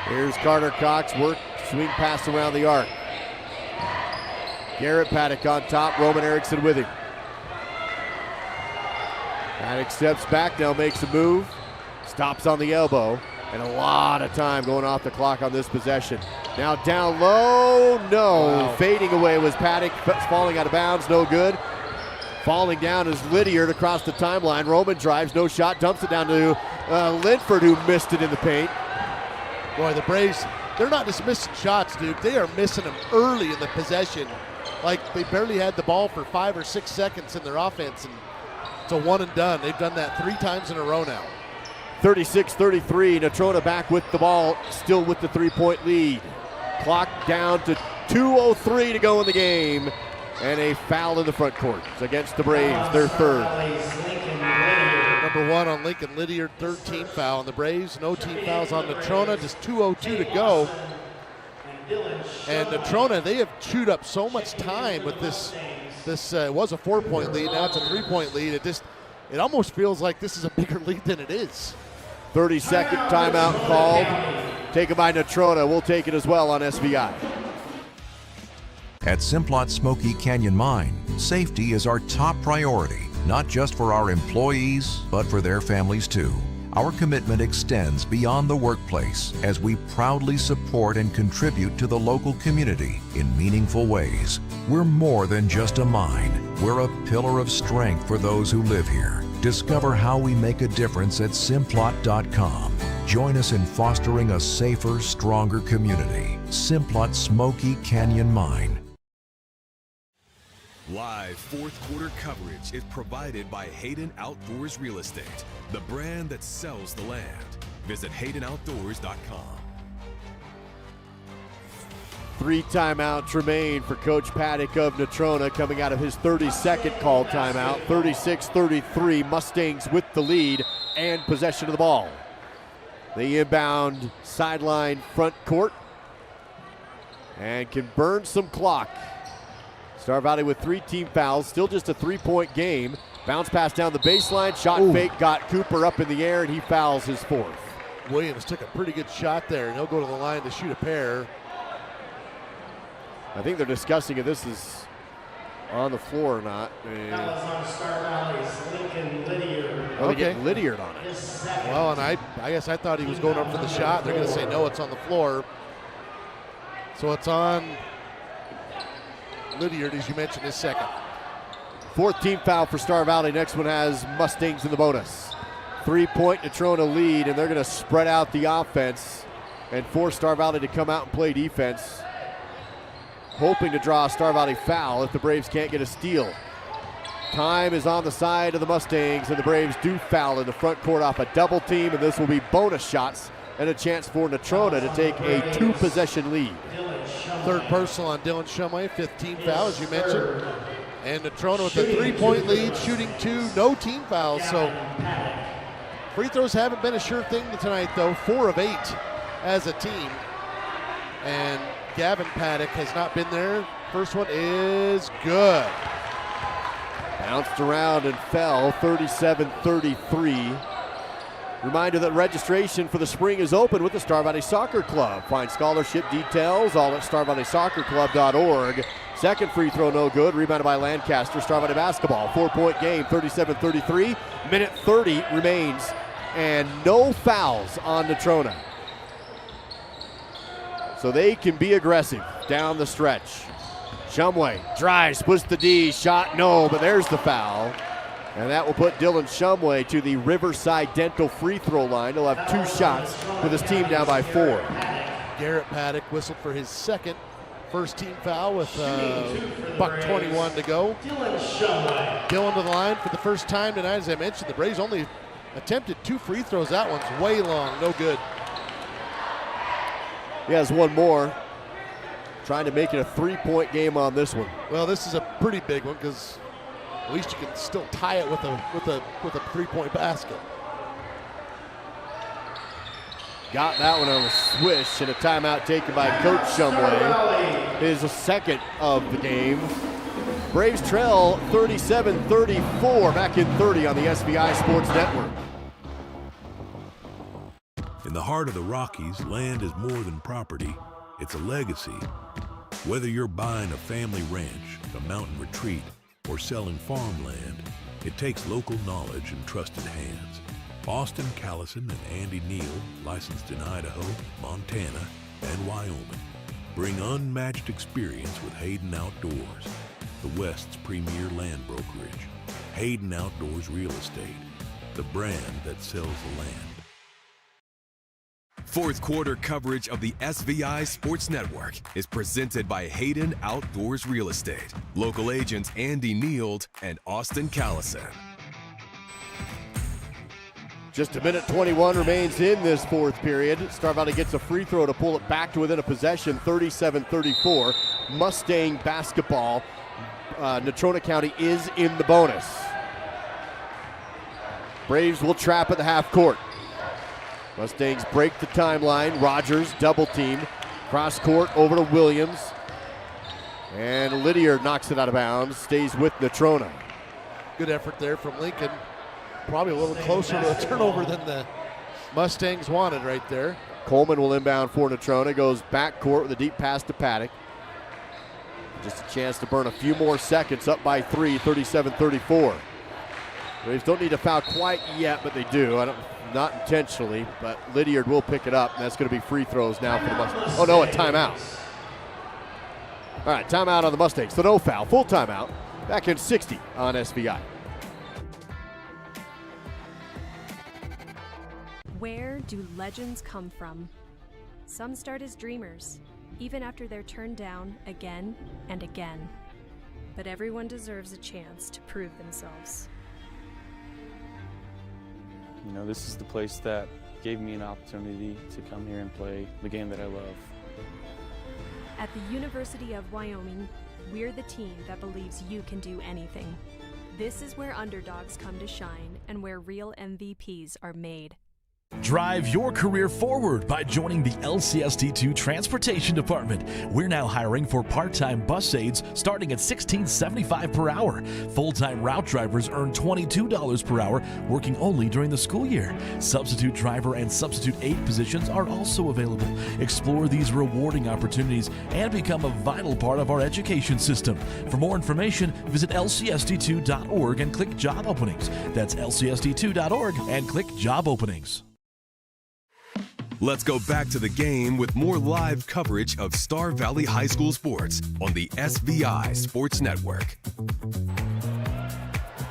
Here's Carter Cox, swing pass around the arc. Garrett Paddock on top, Roman Erickson with him. Paddock steps back, now makes a move, stops on the elbow, and a lot of time going off the clock on this possession. Now down low, no. Wow. Fading away was Paddock, falling out of bounds, no good. Falling down is Lydiard across the timeline. Roman drives, no shot, dumps it down to Linford, who missed it in the paint. Boy, the Braves, they're not just missing shots, Duke. They are missing them early in the possession. like they barely had the ball for 5 or 6 seconds in their offense, and it's a one and done. They've done that 3 times in a row now. 36-33, Natrona back with the ball, still with the 3-point lead. Clock down to 2:03 to go in the game, and a foul in the front court against the Braves, their third. Number 1 on Lincoln Lydiard, third team foul on the Braves. No team fouls on Natrona, just 2:02 to go. And Natrona, they have chewed up so much time with this. It was a 4-point lead, now it's a 3-point lead. It almost feels like this is a bigger lead than it is. 30-second timeout called, taken by Natrona. We'll take it as well on SVI. At Simplot Smoky Canyon Mine, safety is our top priority, not just for our employees, but for their families too. Our commitment extends beyond the workplace as we proudly support and contribute to the local community in meaningful ways. We're more than just a mine. We're a pillar of strength for those who live here. Discover how we make a difference at Simplot.com. Join us in fostering a safer, stronger community. Simplot Smoky Canyon Mine. Live fourth quarter coverage is provided by Hayden Outdoors Real Estate, the brand that sells the land. Visit HaydenOutdoors.com. 3 timeouts remain for Coach Paddock of Natrona coming out of his 32nd call timeout. 36-33, Mustangs with the lead and possession of the ball. The inbound sideline front court and can burn some clock. Star Valley with 3 team fouls, still just a 3-point game. Bounce pass down the baseline, shot fake, got Cooper up in the air, and he fouls his 4th. Williams took a pretty good shot there, and he'll go to the line to shoot a pair. I think they're discussing if this is on the floor or not. That was on Star Valley's Lincoln Lydiard. Oh, they get Lydiard on it. Well, and I guess I thought he was going up for the shot. They're going to say no, it's on the floor. So it's on Lydiard, as you mentioned, his 2nd. 4th team foul for Star Valley. Next one has Mustangs in the bonus. 3-point Natrona lead, and they're going to spread out the offense and force Star Valley to come out and play defense, hoping to draw a Star Valley foul if the Braves can't get a steal. Time is on the side of the Mustangs, and the Braves do foul in the front court off a double team, and this will be bonus shots and a chance for Natrona to take a 2-possession lead. 3rd personal on Dylan Shumway, 5th team foul, as you mentioned. And Natrona with a 3-point lead, shooting 2, no team fouls. So free throws haven't been a sure thing tonight, though. 4 of 8 as a team. And Gavin Paddock has not been there. First one is good. Bounced around and fell, 37-33. Reminder that registration for the spring is open with the Star Valley Soccer Club. Find scholarship details all at starvalleysoccerclub.org. 2nd free throw no good, rebounded by Lancaster. Star Valley basketball, 4-point game, 37-33. Minute 30 remains, and no fouls on Natrona. So they can be aggressive down the stretch. Shumway drives, puts the D, shot no, but there's the foul. And that will put Dylan Shumway to the Riverside Dental free throw line. He'll have 2 shots with his team down by 4. Garrett Paddock whistled for his 2nd. First team foul with $1:21 to go. Dylan to the line for the first time tonight. As I mentioned, the Braves only attempted 2 free throws. That one's way long, no good. He has 1 more. Trying to make it a 3-point game on this one. Well, this is a pretty big one because at least you can still tie it with a 3-point basket. Got that one on a swish, and a timeout taken by Coach Shumway. His 2nd of the game. Braves trail 37-34, back in 30 on the SVI Sports Network. In the heart of the Rockies, land is more than property. It's a legacy. Whether you're buying a family ranch, a mountain retreat, or selling farmland, it takes local knowledge and trusted hands. Austin Callison and Andy Neal, licensed in Idaho, Montana, and Wyoming, bring unmatched experience with Hayden Outdoors, the West's premier land brokerage. Hayden Outdoors Real Estate, the brand that sells the land. Fourth quarter coverage of the SVI Sports Network is presented by Hayden Outdoors Real Estate. Local agents Andy Neild and Austin Callison. Just a minute 21 remains in this fourth period. Star Valley gets a free throw to pull it back to within a possession, 37-34. Mustang basketball. Natrona County is in the bonus. Braves will trap at the half court. Mustangs break the timeline. Rogers double team. Cross court over to Williams. And Lydiard knocks it out of bounds. Stays with Natrona. Good effort there from Lincoln. Probably a little closer to a turnover than the Mustangs wanted right there. Coleman will inbound for Natrona. Goes back court with a deep pass to Paddock. Just a chance to burn a few more seconds. Up by 3, 37-34. Braves don't need to foul quite yet, but they do. Not intentionally, but Lydiard will pick it up, and that's going to be free throws now for the Mustangs. Oh no, a timeout. All right, timeout on the Mustangs. So no foul, full timeout. Back in 60 on SVI. Where do legends come from? Some start as dreamers, even after they're turned down again and again. But everyone deserves a chance to prove themselves. You know, this is the place that gave me an opportunity to come here and play the game that I love. At the University of Wyoming, we're the team that believes you can do anything. This is where underdogs come to shine and where real MVPs are made. Drive your career forward by joining the LCSD2 Transportation Department. We're now hiring for part-time bus aides starting at $16.75 per hour. Full-time route drivers earn $22 per hour, working only during the school year. Substitute driver and substitute aide positions are also available. Explore these rewarding opportunities and become a vital part of our education system. For more information, visit lcsd2.org and click Job Openings. That's lcsd2.org and click Job Openings. Let's go back to the game with more live coverage of Star Valley High School sports on the SVI Sports Network.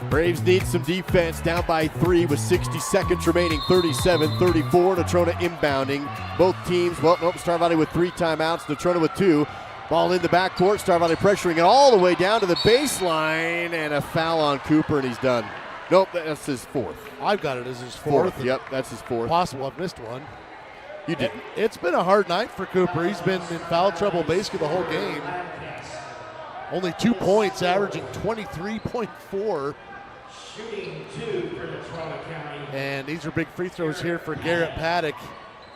Braves need some defense, down by 3 with 60 seconds remaining, 37-34. Natrona inbounding. Both teams, well, nope, Star Valley with 3 timeouts, Natrona with 2. Ball in the backcourt, Star Valley pressuring it all the way down to the baseline, and a foul on Cooper, and he's done. Nope, that's his 4th. I've got it as his 4th. Yep, that's his 4th. Possible I've missed one. You did. It's been a hard night for Cooper. He's been in foul trouble basically the whole game. Only 2 points, averaging 23.4. Shooting 2 for Natrona County. And these are big free throws here for Garrett Paddock,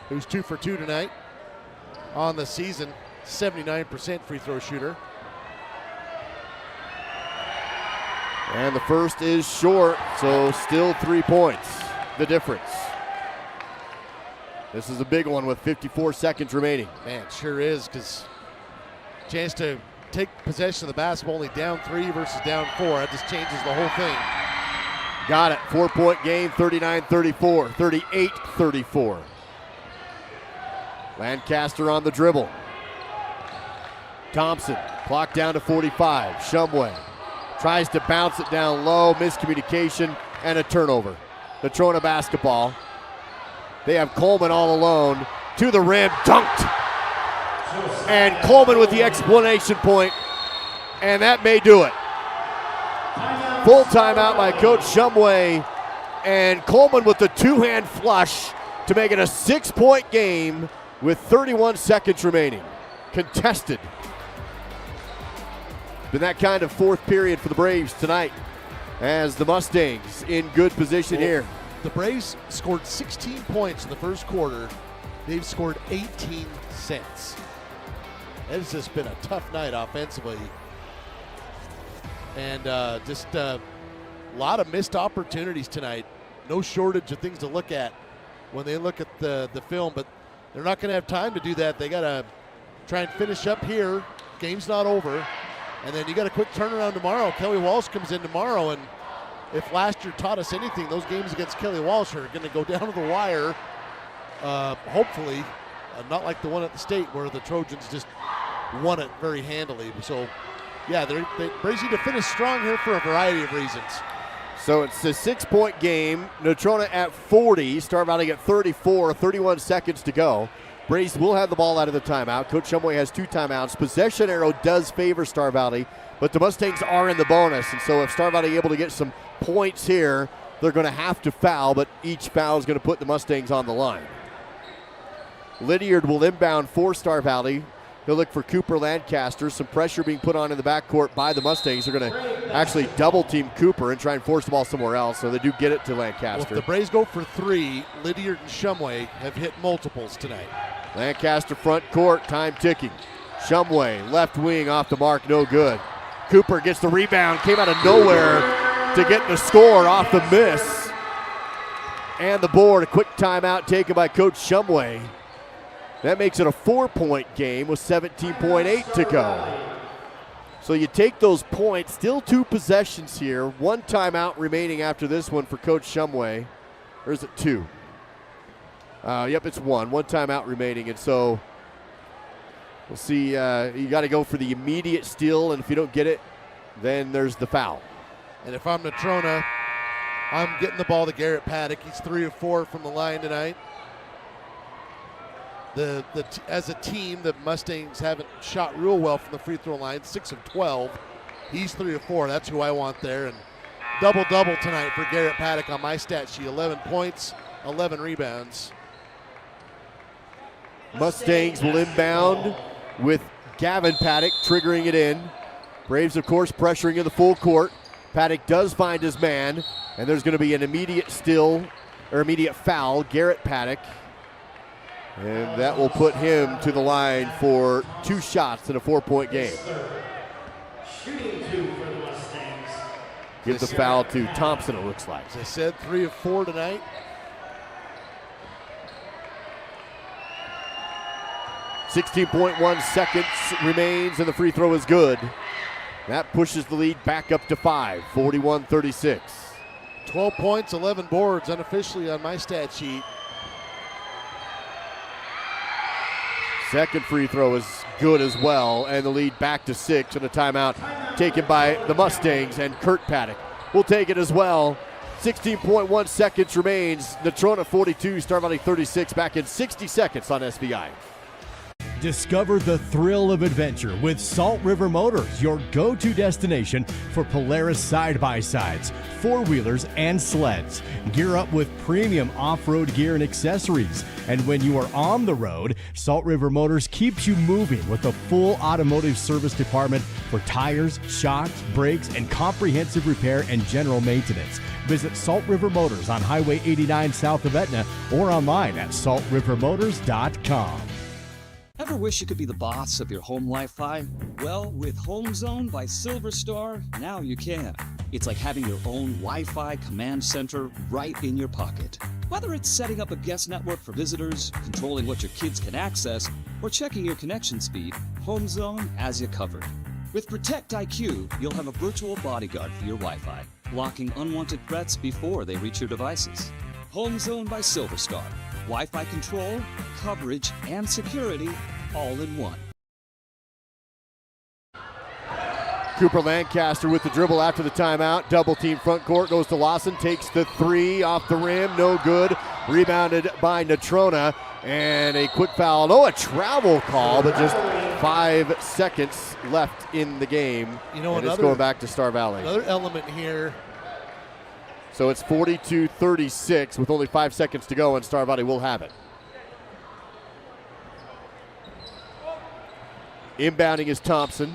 who's 2 for 2 tonight on the season. 79% free throw shooter. And the first is short, so still 3 points, the difference. This is a big one with 54 seconds remaining. Man, it sure is, because chance to take possession of the basketball, only down 3 versus down 4. That just changes the whole thing. Got it, 4-point game, 39-34, 38-34. Lancaster on the dribble. Thompson, clock down to 45. Shumway tries to bounce it down low, miscommunication, and a turnover. Natrona basketball. They have Coleman all alone, to the rim, dunked. And Coleman with the explanation point, and that may do it. Full timeout by Coach Shumway, and Coleman with the 2-hand flush to make it a 6-point game with 31 seconds remaining. Contested. Been that kind of 4th period for the Braves tonight, as the Mustangs in good position here. The Braves scored 16 points in the first quarter. They've scored 18 since. It has just been a tough night offensively. And just a lot of missed opportunities tonight. No shortage of things to look at when they look at the film, but they're not going to have time to do that. They got to try and finish up here. Game's not over. And then you got a quick turnaround tomorrow. Kelly Walsh comes in tomorrow, and if last year taught us anything, those games against Kelly Walsh are going to go down to the wire, hopefully, not like the one at the state where the Trojans just won it very handily. So, yeah, they Braves need to finish strong here for a variety of reasons. So it's a 6-point game. Natrona at 40, Star Valley at 34, 31 seconds to go. Braves will have the ball out of the timeout. Coach Shumway has 2 timeouts. Possession arrow does favor Star Valley, but the Mustangs are in the bonus. And so if Star Valley able to get some points here, they're going to have to foul, but each foul is going to put the Mustangs on the line. Lydiard will inbound for Star Valley. He'll look for Cooper Lancaster. Some pressure being put on in the backcourt by the Mustangs. They're going to actually double-team Cooper and try and force the ball somewhere else, so they do get it to Lancaster. Well, if the Braves go for 3, Lydiard and Shumway have hit multiples tonight. Lancaster front court, time ticking. Shumway, left wing off the mark, no good. Cooper gets the rebound, came out of nowhere to get the score off the miss. And the board, a quick timeout taken by Coach Shumway. That makes it a 4-point game with 17.8 to go. So you take those points, still 2 possessions here. 1 timeout remaining after this one for Coach Shumway. Or is it 2? Yep, it's 1. 1 timeout remaining. And so we'll see. You got to go for the immediate steal, and if you don't get it, then there's the foul. And if I'm Natrona, I'm getting the ball to Garrett Paddock. He's 3 of 4 from the line tonight. As a team, the Mustangs haven't shot real well from the free throw line, 6 of 12. He's 3 of 4. That's who I want there. And double-double tonight for Garrett Paddock on my stat sheet. 11 points, 11 rebounds. Mustangs will inbound with Gavin Paddock triggering it in. Braves, of course, pressuring in the full court. Paddock does find his man, and there's going to be an immediate foul. Garrett Paddock. And that will put him to the line for 2 shots in a 4-point game. Shooting 2 for the Mustangs. Give the foul to Thompson, it looks like. As I said, 3 of 4 tonight. .1 seconds remains, and the free throw is good. That pushes the lead back up to 5, 41-36. 12 points, 11 boards unofficially on my stat sheet. Second free throw is good as well, and the lead back to 6, and a timeout taken by the Mustangs, and Kurt Paddock will take it as well. 16.1 seconds remains. Natrona 42, Star Valley 36, back in 60 seconds on SVI. Discover the thrill of adventure with Salt River Motors, your go-to destination for Polaris side-by-sides, four-wheelers, and sleds. Gear up with premium off-road gear and accessories. And when you are on the road, Salt River Motors keeps you moving with a full automotive service department for tires, shocks, brakes, and comprehensive repair and general maintenance. Visit Salt River Motors on Highway 89 south of Etna or online at saltrivermotors.com. Ever wish you could be the boss of your home Wi-Fi? Well, with Home Zone by Silver Star, now you can. It's like having your own Wi-Fi command center right in your pocket. Whether it's setting up a guest network for visitors, controlling what your kids can access, or checking your connection speed, Home Zone has you covered. With Protect IQ, you'll have a virtual bodyguard for your Wi-Fi, blocking unwanted threats before they reach your devices. Home Zone by Silver Star. Wi-Fi control, coverage, and security all in one. Cooper Lancaster with the dribble after the timeout. Double team front court, goes to Lawson, takes the three off the rim, no good. Rebounded by Natrona, and a quick foul. Oh, a travel call, but just 5 seconds left in the game. You know, and it's going back to Star Valley. Another element here. So it's 42-36 with only 5 seconds to go, and Star Valley will have it. Inbounding is Thompson.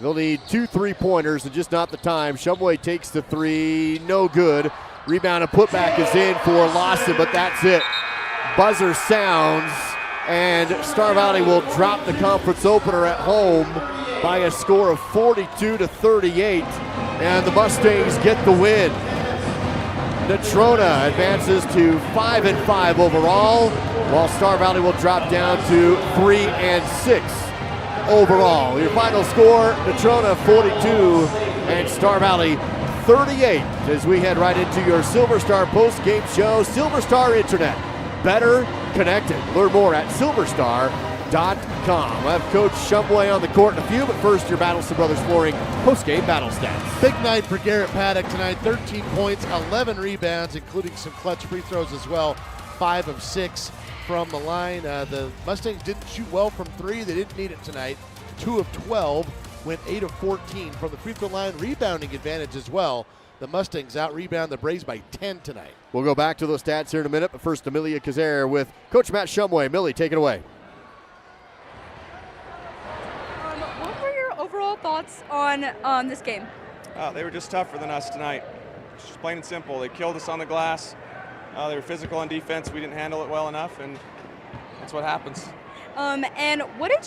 They'll need 2 3-pointers and just not the time. Shumway takes the three, no good. Rebound and putback is in for Lawson, but that's it. Buzzer sounds, and Star Valley will drop the conference opener at home by a score of 42-38, and the Mustangs get the win. Natrona advances to 5-5 overall, while Star Valley will drop down to 3-6 overall. Your final score, Natrona 42 and Star Valley 38, as we head right into your Silver Star post-game show. Silver Star Internet, better connected. Learn more at silverstar.com. StarValleySkidoo.com. I have Coach Shumway on the court in a few, but first your Battleston Brothers Flooring post-game battle stats. Big night for Garrett Paddock tonight. 13 points, 11 rebounds, including some clutch free throws as well. 5 of 6 from the line. The Mustangs didn't shoot well from 3. They didn't need it tonight. 2 of 12, went 8 of 14 from the free throw line. Rebounding advantage as well. The Mustangs out-rebound the Braves by 10 tonight. We'll go back to those stats here in a minute, but first Amelia Kazare with Coach Matt Shumway. Millie, take it away. What were your overall thoughts on this game? They were just tougher than us tonight. Just plain and simple. They killed us on the glass. They were physical on defense. We didn't handle it well enough, and that's what happens. And what did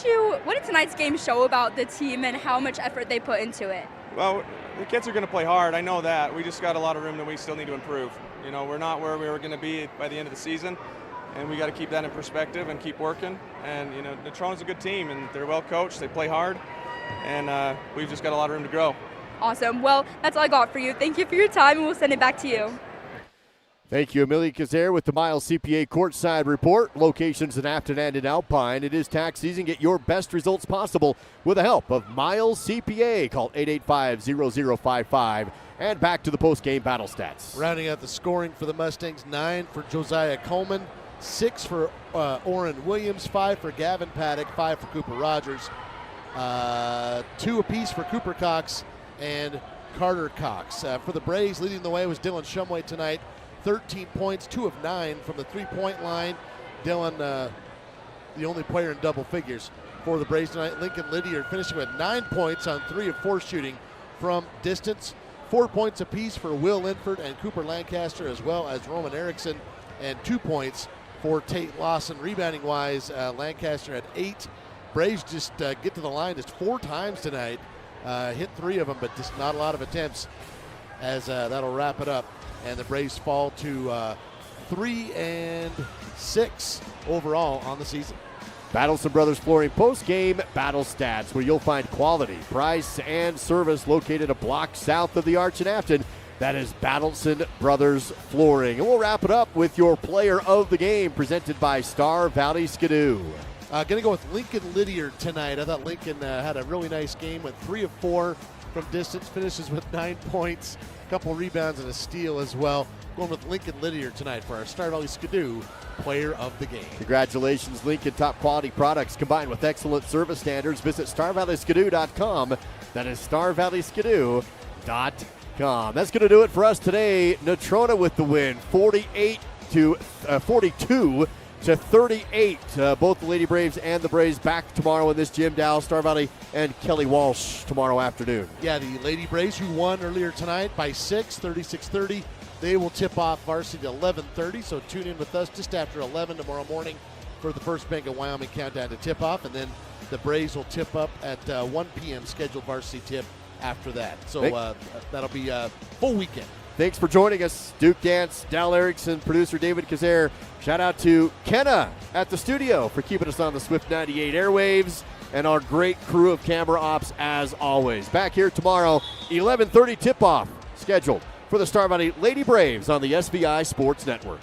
tonight's game show about the team and how much effort they put into it? Well, the kids are going to play hard. I know that. We just got a lot of room that we still need to improve. You know, we're not where we were going to be by the end of the season, and we got to keep that in perspective and keep working. And, you know, Natrona's a good team, and they're well coached. They play hard, and we've just got a lot of room to grow. Awesome. Well, that's all I got for you. Thank you for your time, and we'll send it back to you. Thank you, Amelia Kazare with the Miles CPA Courtside Report. Locations in Afton and in Alpine. It is tax season. Get your best results possible with the help of Miles CPA. Call 885-0055. And back to the post-game battle stats. Rounding out the scoring for the Mustangs, 9 for Josiah Coleman, 6 for Orrin Williams, 5 for Gavin Paddock, 5 for Cooper Rogers, 2 apiece for Cooper Cox and Carter Cox. For the Braves, leading the way was Dylan Shumway tonight. 13 points, 2 of 9 from the three-point line. Dylan, the only player in double figures for the Braves tonight. Lincoln Lydiard finishing with 9 points on 3 of 4 shooting from distance. 4 points apiece for Will Linford and Cooper Lancaster, as well as Roman Erickson, and 2 points for Tate Lawson. Rebounding-wise, Lancaster had 8. Braves just get to the line just 4 times tonight. Hit 3 of them, but just not a lot of attempts, as that'll wrap it up. And the Braves fall to 3-6 overall on the season. Battleston Brothers Flooring post-game battle stats, where you'll find quality, price, and service located a block south of the Arch in Afton. That is Battleston Brothers Flooring. And we'll wrap it up with your player of the game, presented by Star Valley Skidoo. Going to go with Lincoln Lydiard tonight. I thought Lincoln had a really nice game, went 3 of 4 from distance, finishes with 9 points, a couple rebounds and a steal as well. Going with Lincoln Lydiard tonight for our Star Valley Skidoo player of the game. Congratulations, Lincoln. Top quality products combined with excellent service standards. Visit StarValleySkidoo.com. That is StarValleySkidoo.com. That's going to do it for us today. Natrona with the win, 42 to 38. Both the Lady Braves and the Braves back tomorrow in this gym. Dow, Star Valley, and Kelly Walsh tomorrow afternoon. Yeah, the Lady Braves, who won earlier tonight by 6, 36-30. They will tip off varsity at 11:30, so tune in with us just after 11 tomorrow morning for the First Bank of Wyoming countdown to tip off, and then the Braves will tip up at 1 p.m. scheduled varsity tip after that. So that'll be a full weekend. Thanks for joining us, Duke Dance, Dal Erickson, producer David Kazare. Shout out to Kenna at the studio for keeping us on the Swift 98 airwaves, and our great crew of camera ops as always. Back here tomorrow, 11:30 tip-off scheduled for the Star Valley Lady Braves on the SVI Sports Network.